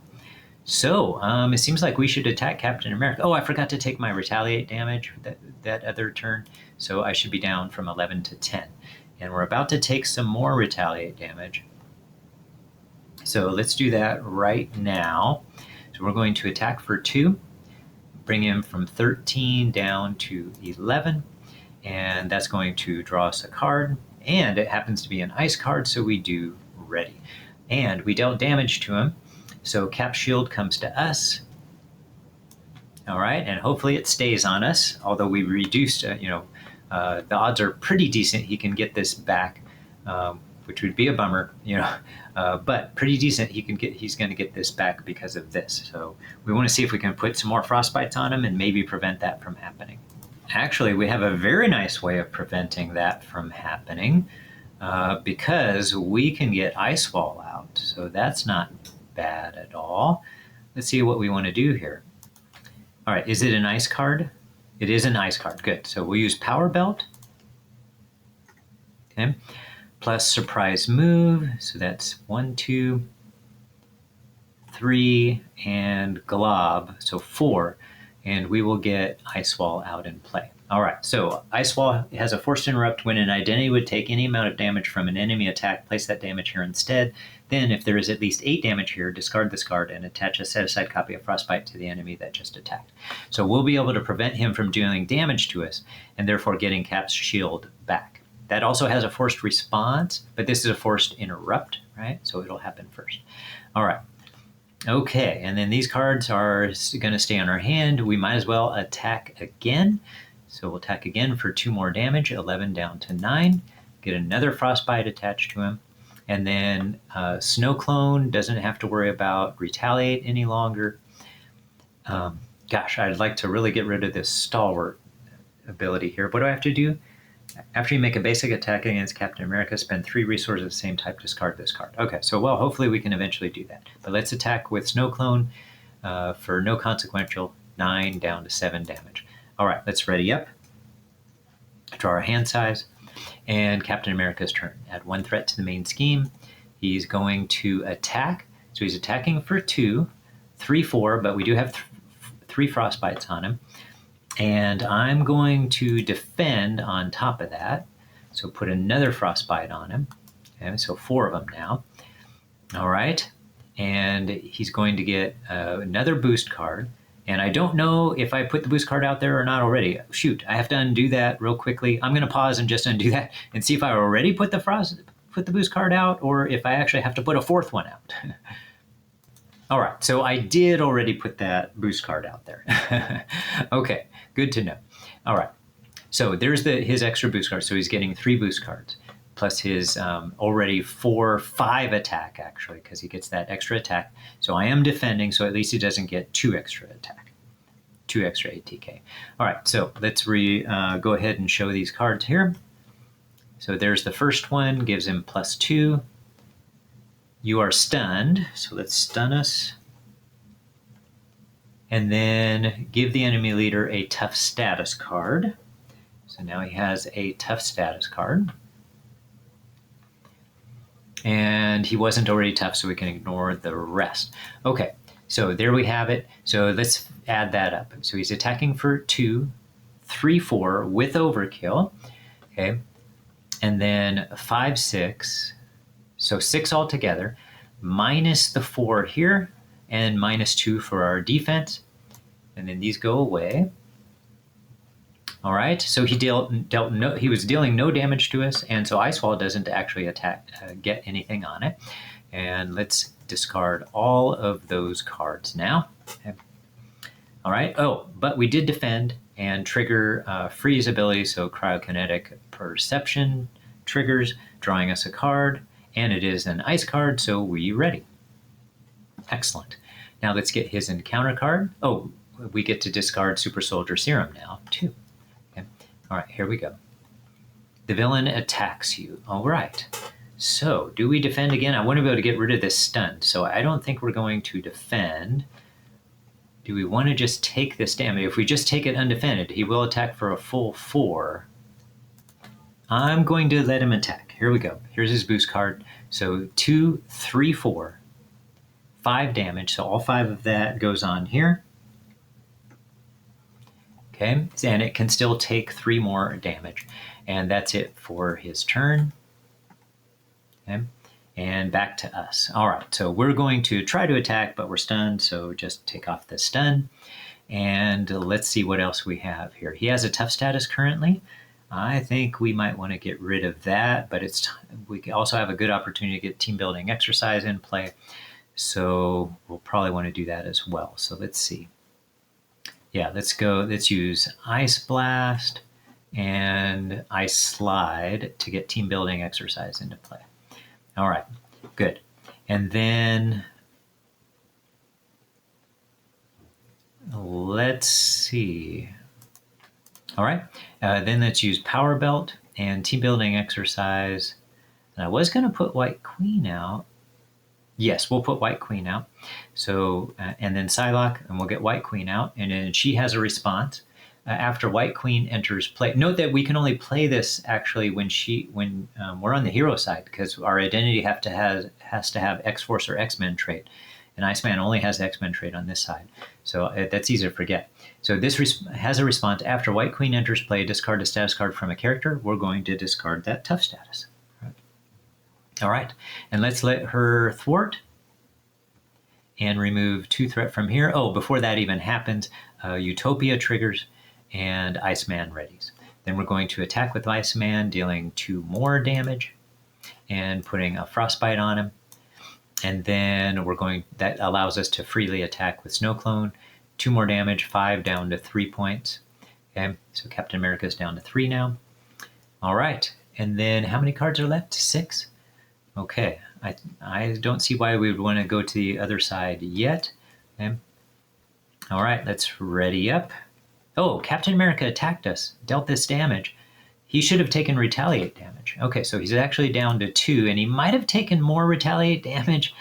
So it seems like we should attack Captain America. Oh, I forgot to take my retaliate damage that other turn. So I should be down from 11 to 10. And we're about to take some more retaliate damage. So let's do that right now. So we're going to attack for 2, bring him from 13 down to 11. And that's going to draw us a card. And it happens to be an ice card, so we do ready. And we dealt damage to him. So Cap Shield comes to us. All right, and hopefully it stays on us, although we reduced, the odds are pretty decent he can get this back, which would be a bummer, but pretty decent he's going to get this back because of this. So we want to see if we can put some more Frostbites on him and maybe prevent that from happening. Actually, we have a very nice way of preventing that from happening because we can get Ice Wall out. So that's not bad at all. Let's see what we want to do here. All right, is it an ice card? It is an ice card, good. So we'll use Power Belt, okay, plus Surprise Move, so that's 1, 2, 3, and Glob, so 4, and we will get Ice Wall out in play. All right, so Ice Wall has a forced interrupt. When an identity would take any amount of damage from an enemy attack, place that damage here instead. Then, if there is at least 8 damage here, discard this card and attach a set-aside copy of Frostbite to the enemy that just attacked. So we'll be able to prevent him from dealing damage to us, and therefore getting Cap's shield back. That also has a forced response, but this is a forced interrupt, right? So it'll happen first. All right. Okay, and then these cards are going to stay on our hand. We might as well attack again. So we'll attack again for 2 more damage, 11 down to 9. Get another Frostbite attached to him. And then Snow Clone doesn't have to worry about retaliate any longer. Gosh, I'd like to really get rid of this Stalwart ability here. What do I have to do? After you make a basic attack against Captain America, spend 3 resources of the same type, discard this card. Okay, so well, hopefully we can eventually do that. But let's attack with Snow Clone for no consequential, 9 down to 7 damage. All right, let's ready up. Draw our hand size. And Captain America's turn. Add 1 threat to the main scheme. He's going to attack. So he's attacking for 2, 3, 4, but we do have 3 Frostbites on him. And I'm going to defend on top of that. So put another Frostbite on him. Okay, so 4 of them now. All right. And he's going to get another boost card. And I don't know if I put the boost card out there or not already. Shoot, I have to undo that real quickly. I'm going to pause and just undo that and see if I already put the put the boost card out or if I actually have to put a fourth one out. All right, so I did already put that boost card out there. Okay, good to know. All right, so there's his extra boost card. So he's getting 3 boost cards plus his already 5 attack, actually, because he gets that extra attack. So I am defending, so at least he doesn't get 2 extra attack, 2 extra ATK. All right, so let's go ahead and show these cards here. So there's the first one, gives him +2. You are stunned, so let's stun us. And then give the enemy leader a tough status card. So now he has a tough status card. And he wasn't already tough, so we can ignore the rest. Okay, so there we have it. So let's add that up. So he's attacking for 2, 3, 4 with overkill. Okay, and then 5, 6. So 6 altogether, minus the 4 here, and -2 for our defense. And then these go away. All right, so he he was dealing no damage to us, and so Ice Wall doesn't actually get anything on it. And let's discard all of those cards now. Okay. All right, oh, but we did defend and trigger freeze ability, so cryokinetic perception triggers, drawing us a card. And it is an ice card, so we ready. Excellent. Now let's get his encounter card. Oh, we get to discard Super Soldier Serum now, too. Okay. All right, here we go. The villain attacks you. All right. So do we defend again? I want to be able to get rid of this stun, so I don't think we're going to defend. Do we want to just take this damage? If we just take it undefended, he will attack for a full 4. I'm going to let him attack. Here we go. Here's his boost card. So 2, 3, 4, 5 damage. So all 5 of that goes on here. Okay, and it can still take 3 more damage. And that's it for his turn. Okay, and back to us. All right, so we're going to try to attack, but we're stunned. So just take off the stun. And let's see what else we have here. He has a tough status currently. I think we might want to get rid of that, but we also have a good opportunity to get team building exercise in play. So we'll probably want to do that as well. So let's see. Yeah, let's use Ice Blast and Ice Slide to get team building exercise into play. All right, good. And then let's see. All right, then let's use Power Belt and team building exercise. And I was going to put White Queen out. Yes, we'll put White Queen out. So, and then Psylocke, and we'll get White Queen out. And then she has a response after White Queen enters play. Note that we can only play this actually when we're on the hero side, because our identity has to have X-Force or X-Men trait. And Iceman only has the X-Men trait on this side. So that's easy to forget. So this has a response. After White Queen enters play, discard a status card from a character. We're going to discard that tough status. All right, and let's let her thwart and remove 2 threat from here. Oh, before that even happens, Utopia triggers and Iceman readies. Then we're going to attack with Iceman, dealing 2 more damage and putting a frostbite on him. And then that allows us to freely attack with Snow Clone. 2 more damage, 5 down to 3 points. Okay, so Captain America's down to 3 now. All right, and then how many cards are left? 6? Okay, I don't see why we would want to go to the other side yet. Okay. All right, let's ready up. Oh, Captain America attacked us, dealt this damage. He should have taken retaliate damage. Okay, so he's actually down to 2, and he might have taken more retaliate damage,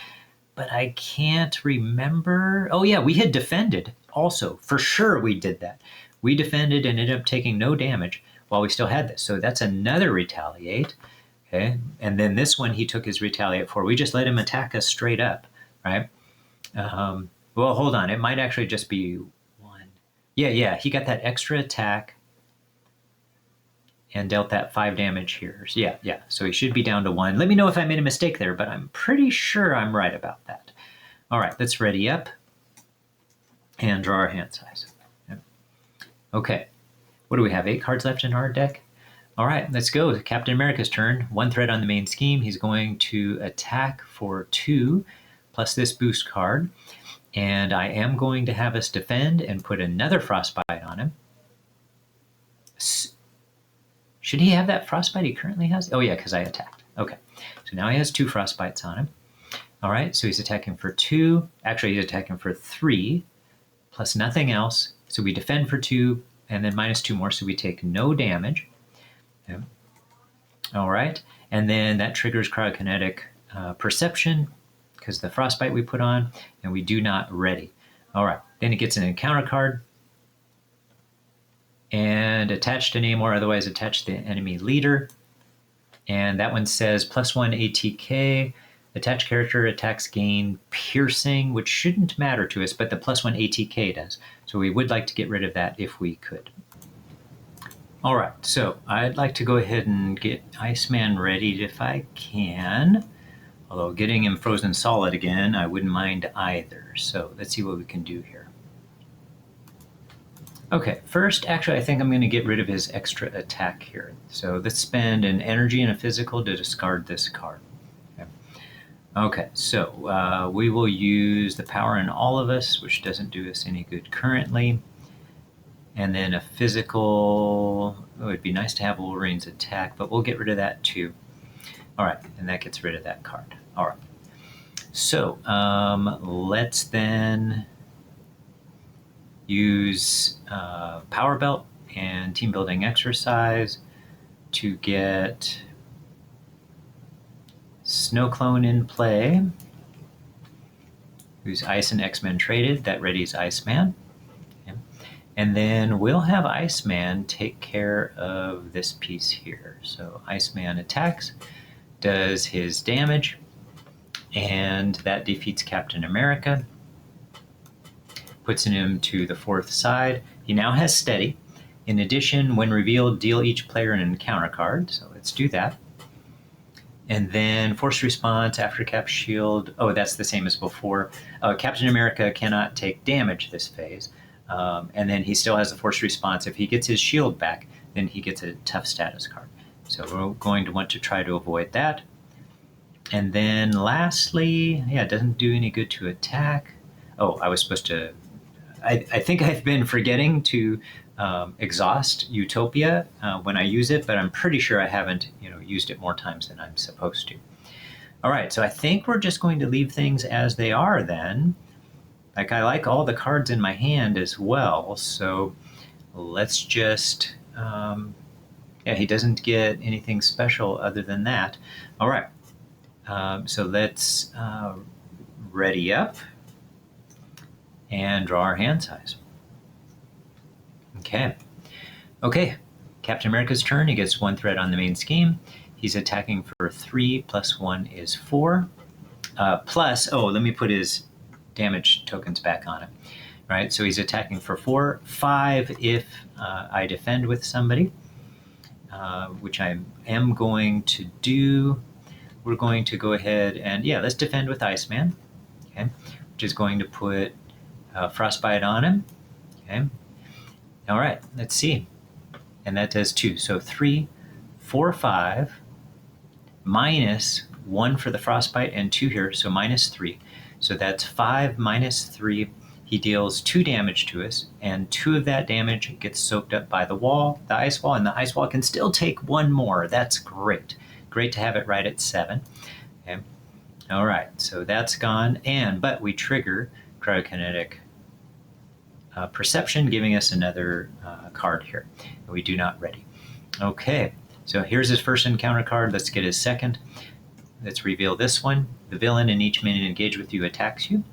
but I can't remember. Oh yeah, we had defended also. For sure we did that. We defended and ended up taking no damage while we still had this. So that's another retaliate. Okay, and then this one he took his retaliate for. We just let him attack us straight up, right? Well, hold on. It might actually just be 1. Yeah, he got that extra attack and dealt that 5 damage here. So yeah. So he should be down to 1. Let me know if I made a mistake there, but I'm pretty sure I'm right about that. All right, let's ready up and draw our hand size. Okay, what do we have? 8 cards left in our deck? All right, let's go. Captain America's turn. 1 threat on the main scheme. He's going to attack for 2 plus this boost card. And I am going to have us defend and put another frostbite on him. Should he have that frostbite he currently has? Oh yeah, because I attacked. Okay, so now he has 2 frostbites on him. All right, so he's attacking for 2. Actually, he's attacking for 3 plus nothing else. So we defend for 2 and then minus 2 more, so we take no damage. Okay. All right, and then that triggers cryokinetic perception because the frostbite we put on, and we do not ready. All right, then it gets an encounter card and attached to name or otherwise attached to the enemy leader. And that one says +1 ATK. Attached character attacks gain piercing, which shouldn't matter to us, but the +1 ATK does. So we would like to get rid of that if we could. All right, so I'd like to go ahead and get Iceman ready if I can. Although getting him frozen solid again, I wouldn't mind either. So let's see what we can do here. Okay, first, actually, I think I'm going to get rid of his extra attack here. So let's spend an energy and a physical to discard this card. Okay, so we will use the power in all of us, which doesn't do us any good currently. And then a physical, oh, it'd be nice to have Wolverine's attack, but we'll get rid of that too. All right, and that gets rid of that card. All right, so let's then use Power Belt and Team Building Exercise to get Snow Clone in play, who's Ice and X-Men traded. That readies Iceman. Okay. And then we'll have Iceman take care of this piece here. So Iceman attacks, does his damage, and that defeats Captain America, puts him to the 4th side. He now has Steady. In addition, when revealed, deal each player an encounter card. So let's do that. And then forced response after Cap shield. Oh, that's the same as before. Captain America cannot take damage this phase. And then he still has a forced response. If he gets his shield back, then he gets a tough status card. So we're going to want to try to avoid that. And then lastly, yeah, it doesn't do any good to attack. Oh, I was supposed to... I think I've been forgetting to exhaust Utopia when I use it, but I'm pretty sure I haven't used it more times than I'm supposed to. All right, so I think we're just going to leave things as they are then. Like, I like all the cards in my hand as well, so let's just... yeah, he doesn't get anything special other than that. All right, so let's ready up and draw our hand size. Okay, Captain America's turn. He gets 1 threat on the main scheme. He's attacking for 3 plus 1 is 4. Plus, oh, let me put his damage tokens back on him. Right, so he's attacking for 4, 5 if I defend with somebody, which I am going to do. We're going to go ahead and, yeah, let's defend with Iceman, okay, which is going to put Frostbite on him, okay. All right, let's see. And that does 2. So 3, 4, 5, minus 1 for the Frostbite and 2 here, so minus 3. So that's 5 minus 3. He deals 2 damage to us, and 2 of that damage gets soaked up by the wall, the ice wall, and the ice wall can still take 1 more. That's great. Great to have it right at 7. Okay. All right, so that's gone, but we trigger cryokinetic perception, giving us another card here. We do not ready. Okay, so here's his first encounter card. Let's get his second. Let's reveal this one. The villain in each minion engaged with you attacks you.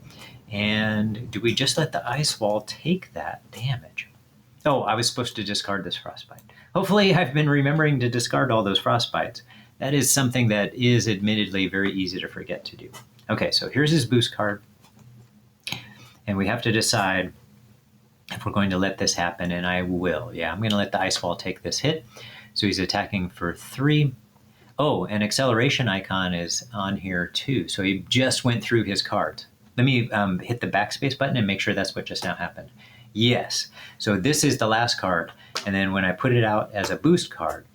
And do we just let the ice wall take that damage? Oh, I was supposed to discard this frostbite. Hopefully I've been remembering to discard all those frostbites. That is something that is admittedly very easy to forget to do. Okay, so here's his boost card. And we have to decide if we're going to let this happen, and I will. Yeah, I'm going to let the ice wall take this hit. So he's attacking for 3. Oh, an acceleration icon is on here too. So he just went through his cards. Let me hit the backspace button and make sure that's what just now happened. Yes. So this is the last card. And then when I put it out as a boost card,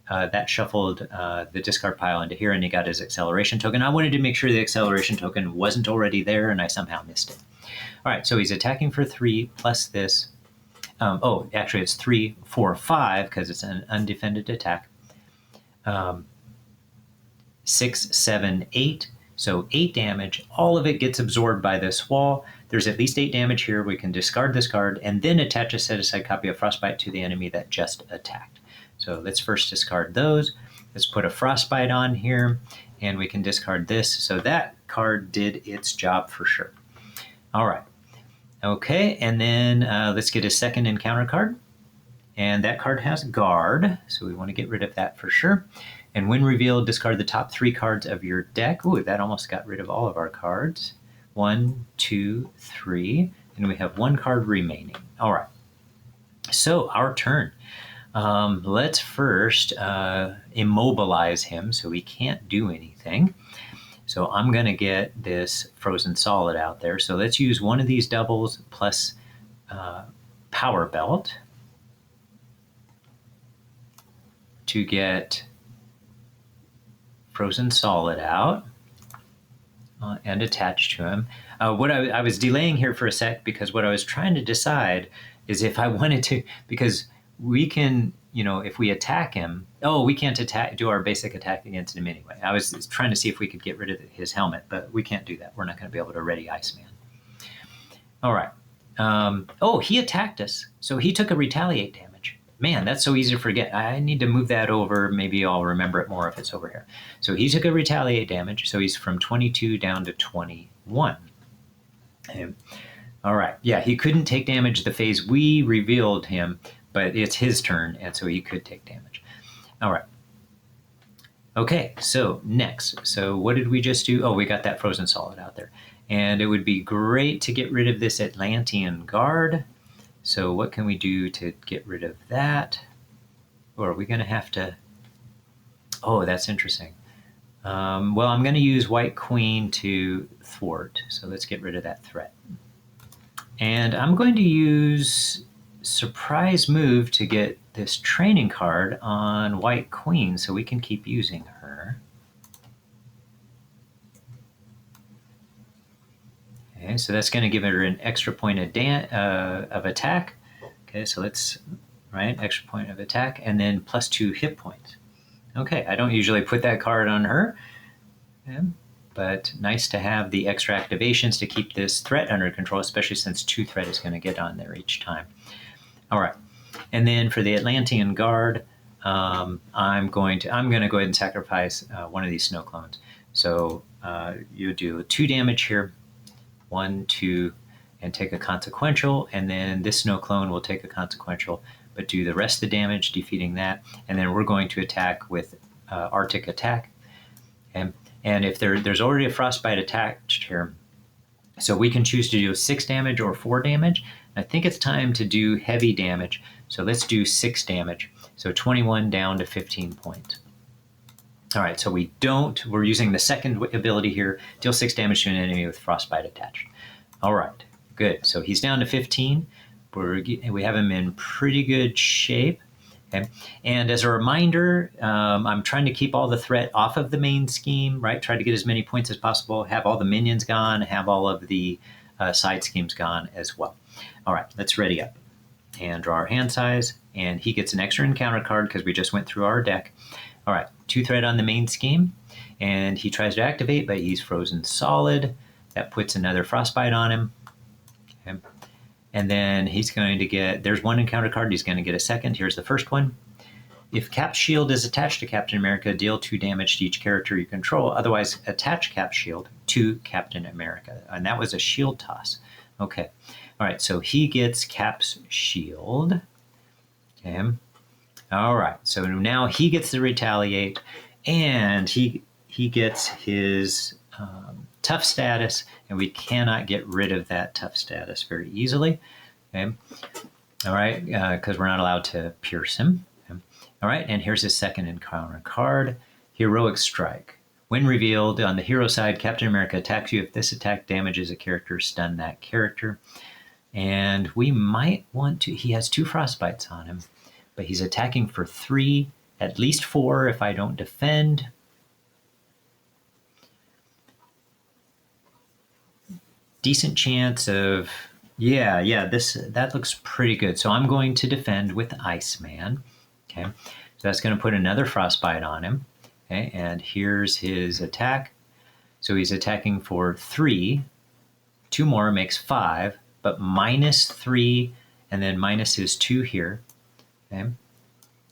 that shuffled the discard pile into here, and he got his acceleration token. I wanted to make sure the acceleration token wasn't already there, and I somehow missed it. All right, so he's attacking for 3 plus this. Oh, actually, it's 3, 4, 5 because it's an undefended attack. 6, 7, 8. So 8 damage. All of it gets absorbed by this wall. There's at least 8 damage here. We can discard this card and then attach a set-aside copy of Frostbite to the enemy that just attacked. So let's first discard those. Let's put a Frostbite on here, and we can discard this. So that card did its job for sure. All right. Okay, and then let's get a second encounter card. And that card has Guard, so we want to get rid of that for sure. And when revealed, discard the top 3 cards of your deck. Ooh, that almost got rid of all of our cards. 1, 2, 3, and we have 1 card remaining. All right, so our turn. Let's first immobilize him so he can't do anything. So I'm going to get this Frozen Solid out there. So let's use one of these doubles plus Power Belt to get Frozen Solid out and attached to him. What I was delaying here for a sec because what I was trying to decide is if I wanted to, because we can, if we attack him, we can't do our basic attack against him anyway. I was trying to see if we could get rid of his helmet, but we can't do that. We're not going to be able to ready Iceman. All right. He attacked us. So he took a retaliate damage. Man, that's so easy to forget. I need to move that over. Maybe I'll remember it more if it's over here. So he took a retaliate damage. So he's from 22 down to 21. All right. Yeah, he couldn't take damage the phase we revealed him, but it's his turn, and so he could take damage. All right. Okay, so next. So what did we just do? We got that Frozen Solid out there. And it would be great to get rid of this Atlantean Guard. So what can we do to get rid of that? Or are we going to have to... Oh, that's interesting. Well, I'm going to use White Queen to thwart. So let's get rid of that threat. And I'm going to use Surprise Move to get this training card on White Queen so we can keep using her. Okay, so that's going to give her an extra point of attack. Okay, so let's, extra point of attack, and then plus 2 hit points. Okay, I don't usually put that card on her, but nice to have the extra activations to keep this threat under control, especially since 2 threat is going to get on there each time. All right, and then for the Atlantean Guard, I'm going to go ahead and sacrifice one of these snow clones. So you do 2 damage here. 1, 2, and take a consequential, and then this snow clone will take a consequential, but do the rest of the damage, defeating that, and then we're going to attack with Arctic Attack. And if there's already a Frostbite attached here, so we can choose to do 6 damage or 4 damage. I think it's time to do heavy damage, so let's do 6 damage. So 21 down to 15 points. All right, so we're using the second ability here, deal 6 damage to an enemy with Frostbite attached. All right, good. So he's down to 15. We have him in pretty good shape. Okay. And as a reminder, I'm trying to keep all the threat off of the main scheme, right? Try to get as many points as possible, have all the minions gone, have all of the side schemes gone as well. All right, let's ready up and draw our hand size. And he gets an extra encounter card because we just went through our deck. All right, 2 threat on the main scheme, and he tries to activate, but he's Frozen Solid. That puts another Frostbite on him. Okay. And then he's going to get, there's 1 encounter card, he's going to get a second. Here's the first one. If Cap's Shield is attached to Captain America, deal 2 damage to each character you control. Otherwise, attach Cap's Shield to Captain America. And that was a shield toss. Okay. All right, so he gets Cap's Shield. Okay. All right, so now he gets to retaliate, and he gets his tough status, and we cannot get rid of that tough status very easily. Okay, all right, because we're not allowed to pierce him. Okay. All right, and here's his second encounter card, Heroic Strike. When revealed, on the hero side, Captain America attacks you. If this attack damages a character, stun that character. And we might want to, he has 2 Frostbites on him, but he's attacking for 3 at least 4 if I don't defend. Decent chance of, yeah, that looks pretty good. So I'm going to defend with Iceman. Okay, so that's going to put another frostbite on him. Okay, and here's his attack. So he's attacking for 3. 2 more makes 5, but minus 3 and then minus his 2 here. Okay,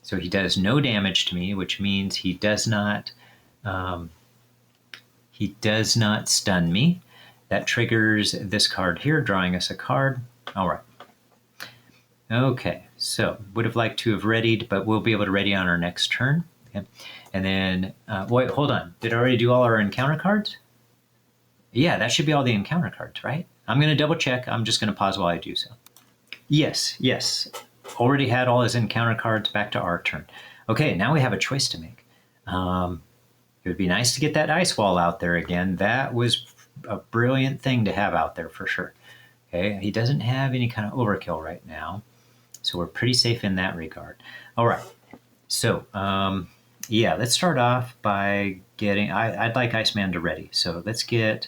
so he does no damage to me, which means he does not stun me. That triggers this card here, drawing us a card. All right. Okay, so would have liked to have readied, but we'll be able to ready on our next turn. Okay. And then, wait, hold on. Did I already do all our encounter cards? Yeah, that should be all the encounter cards, right? I'm going to double check. I'm just going to pause while I do so. Yes. Already had all his encounter cards. Back to our turn. Okay, now we have a choice to make. It would be nice to get that ice wall out there again. That was a brilliant thing to have out there for sure. Okay, he doesn't have any kind of overkill right now, so we're pretty safe in that regard. All right, so yeah, let's start off by getting, I'd like Iceman to ready. So let's get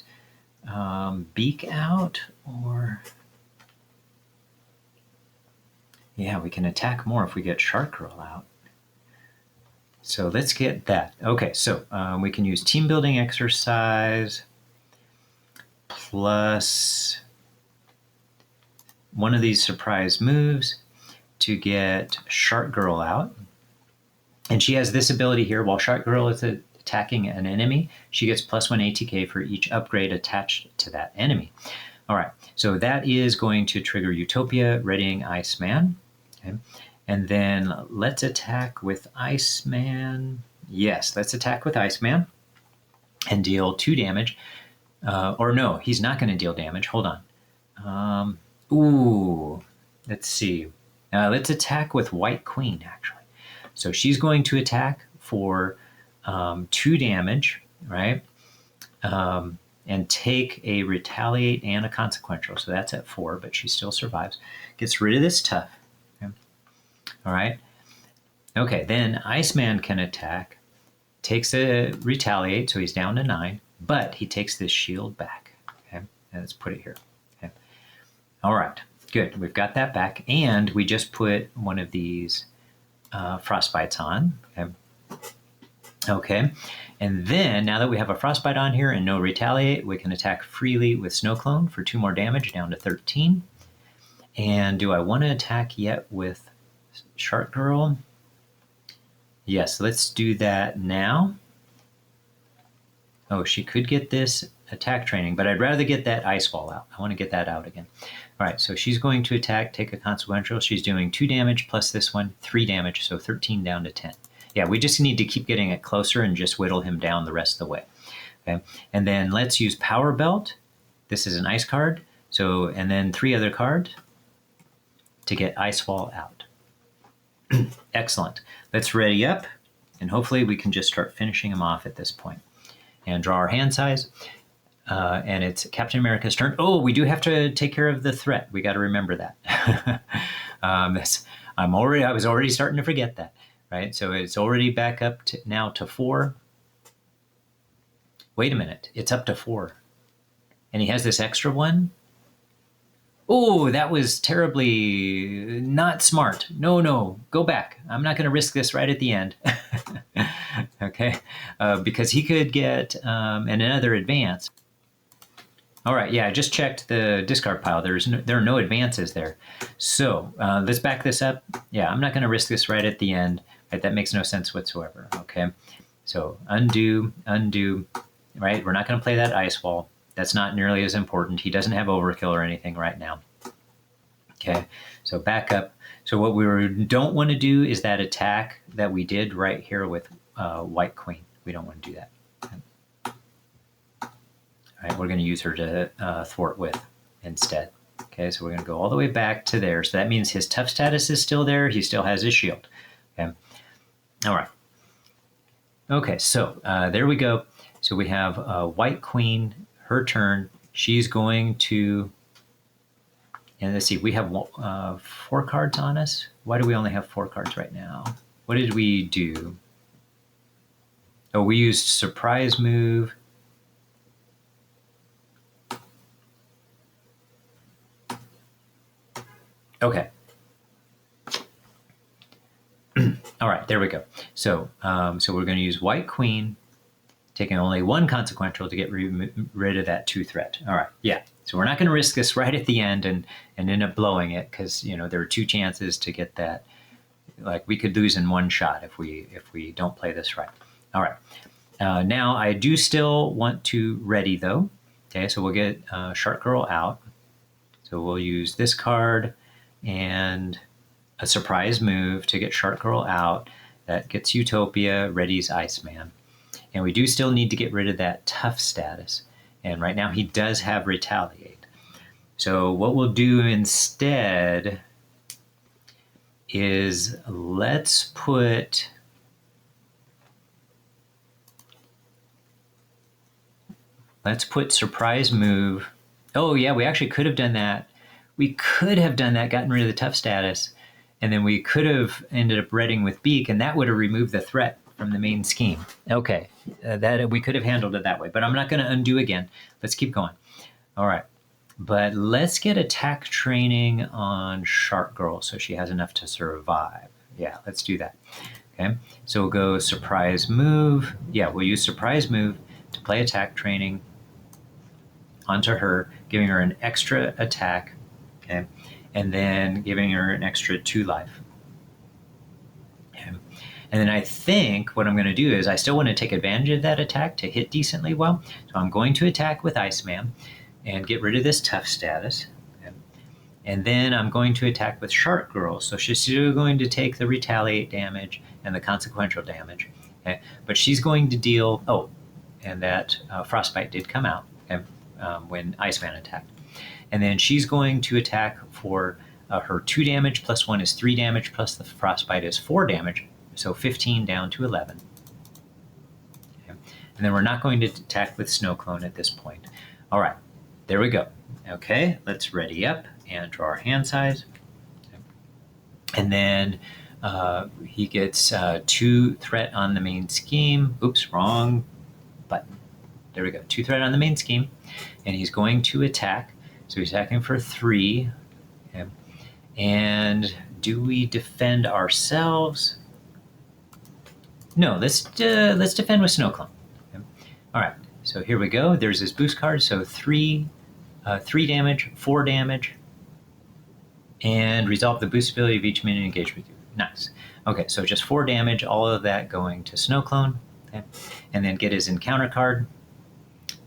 Beak out, or yeah, we can attack more if we get Shark Girl out. So let's get that. Okay, so we can use team building exercise plus one of these surprise moves to get Shark Girl out. And she has this ability here. While Shark Girl is attacking an enemy, she gets +1 ATK for each upgrade attached to that enemy. All right, so that is going to trigger Utopia, readying Iceman. Okay. And then let's attack with Iceman. Yes, let's attack with Iceman and deal 2 damage. Or no, he's not going to deal damage. Hold on. Ooh, let's see. Let's attack with White Queen, actually. So she's going to attack for 2 damage, right? And take a retaliate and a consequential. So that's at 4, but she still survives. Gets rid of this tough. Okay. All right. Okay, then Iceman can attack, takes a retaliate, so he's down to 9, but he takes this shield back. Okay, and let's put it here. Okay. All right, good. We've got that back, and we just put one of these frostbites on. Okay. Okay, and then now that we have a frostbite on here and no retaliate, we can attack freely with Snow Clone for 2 more damage, down to 13. And do I want to attack yet with Shark Girl? Yes, let's do that now. Oh, she could get this attack training, but I'd rather get that ice wall out. I want to get that out again. All right, so she's going to attack, take a consequential. She's doing 2 damage plus this one, 3 damage, so 13 down to 10. Yeah, we just need to keep getting it closer and just whittle him down the rest of the way. Okay, and then let's use Power Belt. This is an ice card. So, and then 3 other cards to get Ice Wall out. Excellent. Let's ready up, and hopefully we can just start finishing him off at this point. And draw our hand size, and it's Captain America's turn. Oh, we do have to take care of the threat. We got to remember that. I was already starting to forget that. Right, so it's already back up to now to 4. Wait a minute, it's up to 4, and he has this extra one. Oh, that was terribly not smart. No, go back. I'm not going to risk this right at the end. Okay, because he could get another advance. All right, yeah, I just checked the discard pile. There are no advances there. So let's back this up. Yeah, I'm not going to risk this right at the end. Right, that makes no sense whatsoever. Okay, so undo, right? We're not going to play that ice wall. That's not nearly as important. He doesn't have overkill or anything right now. Okay, so back up. So what we don't want to do is that attack that we did right here with White Queen. We don't want to do that. Okay. All right, we're going to use her to thwart with instead. Okay, so we're going to go all the way back to there. So that means his tough status is still there. He still has his shield. Okay. All right. Okay, so there we go. So we have White Queen, her turn. She's going to, and let's see, we have 4 cards on us. Why do we only have 4 cards right now? what did we do? Oh, we used surprise move. Okay. All right, there we go. So, so we're going to use white queen, taking only one consequential to get rid of that 2 threat. All right, yeah. So we're not going to risk this right at the end and end up blowing it, because there are 2 chances to get that. Like, we could lose in 1 shot if we don't play this right. All right. Now I do still want to ready though. Okay, so we'll get Shark Girl out. So we'll use this card and a surprise move to get Shark Girl out. That gets Utopia, readies Iceman. And we do still need to get rid of that tough status. And right now he does have retaliate. So what we'll do instead is let's put surprise move. Oh yeah, we actually could have done that. We could have done that, gotten rid of the tough status, and then we could have ended up reading with Beak, and that would have removed the threat from the main scheme. Okay, that we could have handled it that way, but I'm not going to undo again. Let's keep going. All right, but let's get attack training on Shark Girl so she has enough to survive. Yeah, let's do that. Okay, so we'll go surprise move. Yeah, we'll use surprise move to play attack training onto her, giving her an extra attack, okay, and then giving her an extra 2 life. Okay. And then I think what I'm going to do is I still want to take advantage of that attack to hit decently well. So I'm going to attack with Iceman and get rid of this tough status. Okay. And then I'm going to attack with Shark Girl. So she's still going to take the retaliate damage and the consequential damage. Okay. But she's going to deal, oh, and that frostbite did come out. Okay. When Iceman attacked. And then she's going to attack for her 2 damage, plus 1 is 3 damage, plus the frostbite is 4 damage, so 15 down to 11. Okay. And then we're not going to attack with Snow Clone at this point. All right, there we go. Okay, let's ready up and draw our hand size. Okay. And then he gets 2 threat on the main scheme. Oops, wrong button. There we go, 2 threat on the main scheme. And he's going to attack. So he's attacking for 3. Okay. And do we defend ourselves? No, let's defend with Snow Clone. Okay. All right, so here we go. There's his boost card. So 3 damage, 4 damage, and resolve the boost ability of each minion engaged with you. Nice. Okay, so just 4 damage, all of that going to Snow Clone. Okay. And then get his encounter card.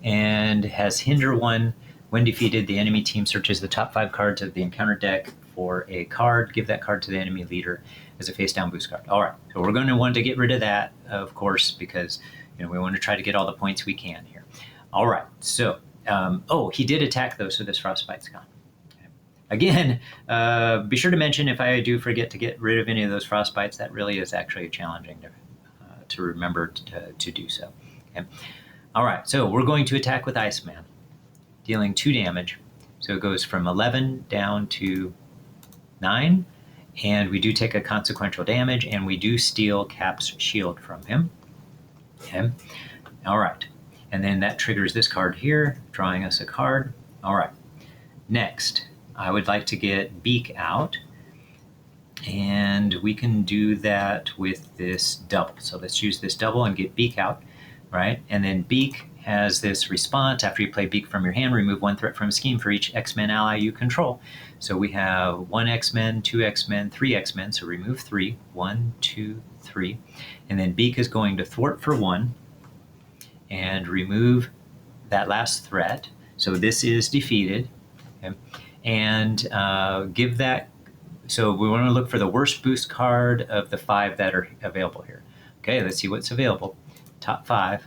And has Hinder 1. When defeated, the enemy team searches the top 5 cards of the encounter deck for a card. Give that card to the enemy leader as a face-down boost card. All right, so we're going to want to get rid of that, of course, because we want to try to get all the points we can here. All right, so oh, he did attack though, so this frostbite's gone. Okay. Again, be sure to mention if I do forget to get rid of any of those frostbites. That really is actually challenging to remember to do so. Okay. All right, so we're going to attack with Iceman, dealing 2 damage. So it goes from 11 down to 9, and we do take a consequential damage, and we do steal Cap's shield from him. Okay. All right, and then that triggers this card here, drawing us a card. All right, next, I would like to get Beak out, and we can do that with this double. So let's use this double and get Beak out. Right, and then Beak has this response. After you play Beak from your hand, remove 1 threat from a scheme for each X-Men ally you control. So we have 1 X-Men, 2 X-Men, 3 X-Men, so remove 3. 1, 2, 3. And then Beak is going to thwart for 1 and remove that last threat. So this is defeated. Okay. And give that, so we want to look for the worst boost card of the 5 that are available here. Okay, let's see what's available. Top 5.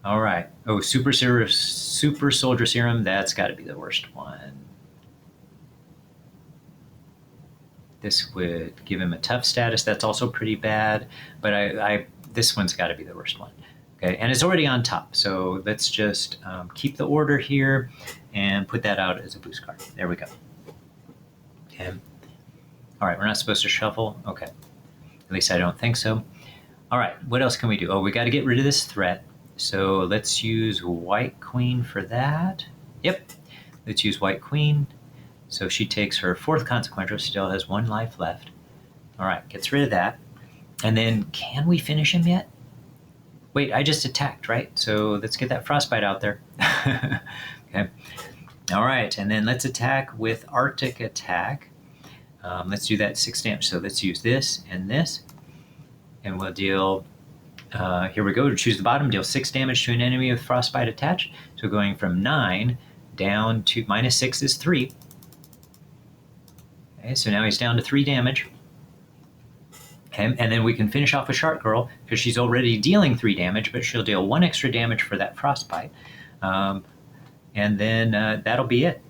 All right. Oh, Super Soldier Serum. That's got to be the worst one. This would give him a tough status. That's also pretty bad. But this one's got to be the worst one. Okay, and it's already on top. So let's just keep the order here and put that out as a boost card. There we go. Okay. All right, we're not supposed to shuffle. Okay. At least I don't think so. All right, what else can we do? Oh, we got to get rid of this threat. So let's use White Queen for that. Yep, let's use White Queen. So she takes her 4th consequential, still has 1 life left. All right, gets rid of that. And then, can we finish him yet? Wait, I just attacked, right? So let's get that Frostbite out there. Okay. All right, and then let's attack with Arctic Attack. Let's do that 6 damage. So let's use this and this. And we'll deal, here we go, to choose the bottom, deal 6 damage to an enemy with Frostbite attached. So going from 9 down to -6 is 3. Okay, so now he's down to 3 damage. Okay, and then we can finish off with Shark Girl because she's already dealing 3 damage, but she'll deal 1 extra damage for that Frostbite. And then that'll be it.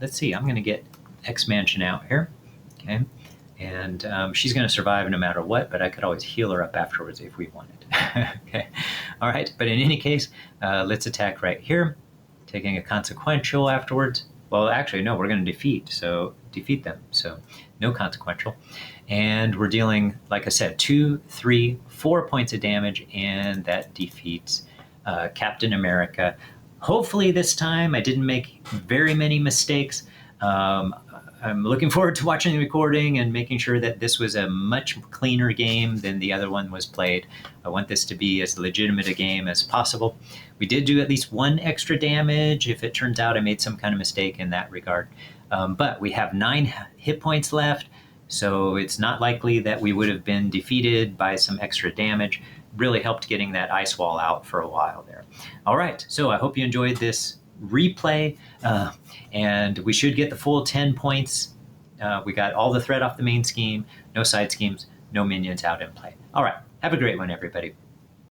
Let's see, I'm going to get X-Mansion out here. Okay, and she's going to survive no matter what, but I could always heal her up afterwards if we wanted. Okay, all right, but in any case, let's attack right here, taking a consequential afterwards. Well, actually, no, we're going to defeat them, so no consequential. And we're dealing, like I said, 2, 3, 4 points of damage, and that defeats Captain America. Hopefully this time I didn't make very many mistakes. I'm looking forward to watching the recording and making sure that this was a much cleaner game than the other one was played. I want this to be as legitimate a game as possible. We did do at least 1 extra damage if it turns out I made some kind of mistake in that regard. But we have 9 hit points left, so it's not likely that we would have been defeated by some extra damage. Really helped getting that ice wall out for a while there. All right, so I hope you enjoyed this replay, and we should get the full 10 points. We got all the threat off the main scheme, no side schemes, no minions out in play. All right, have a great one, everybody.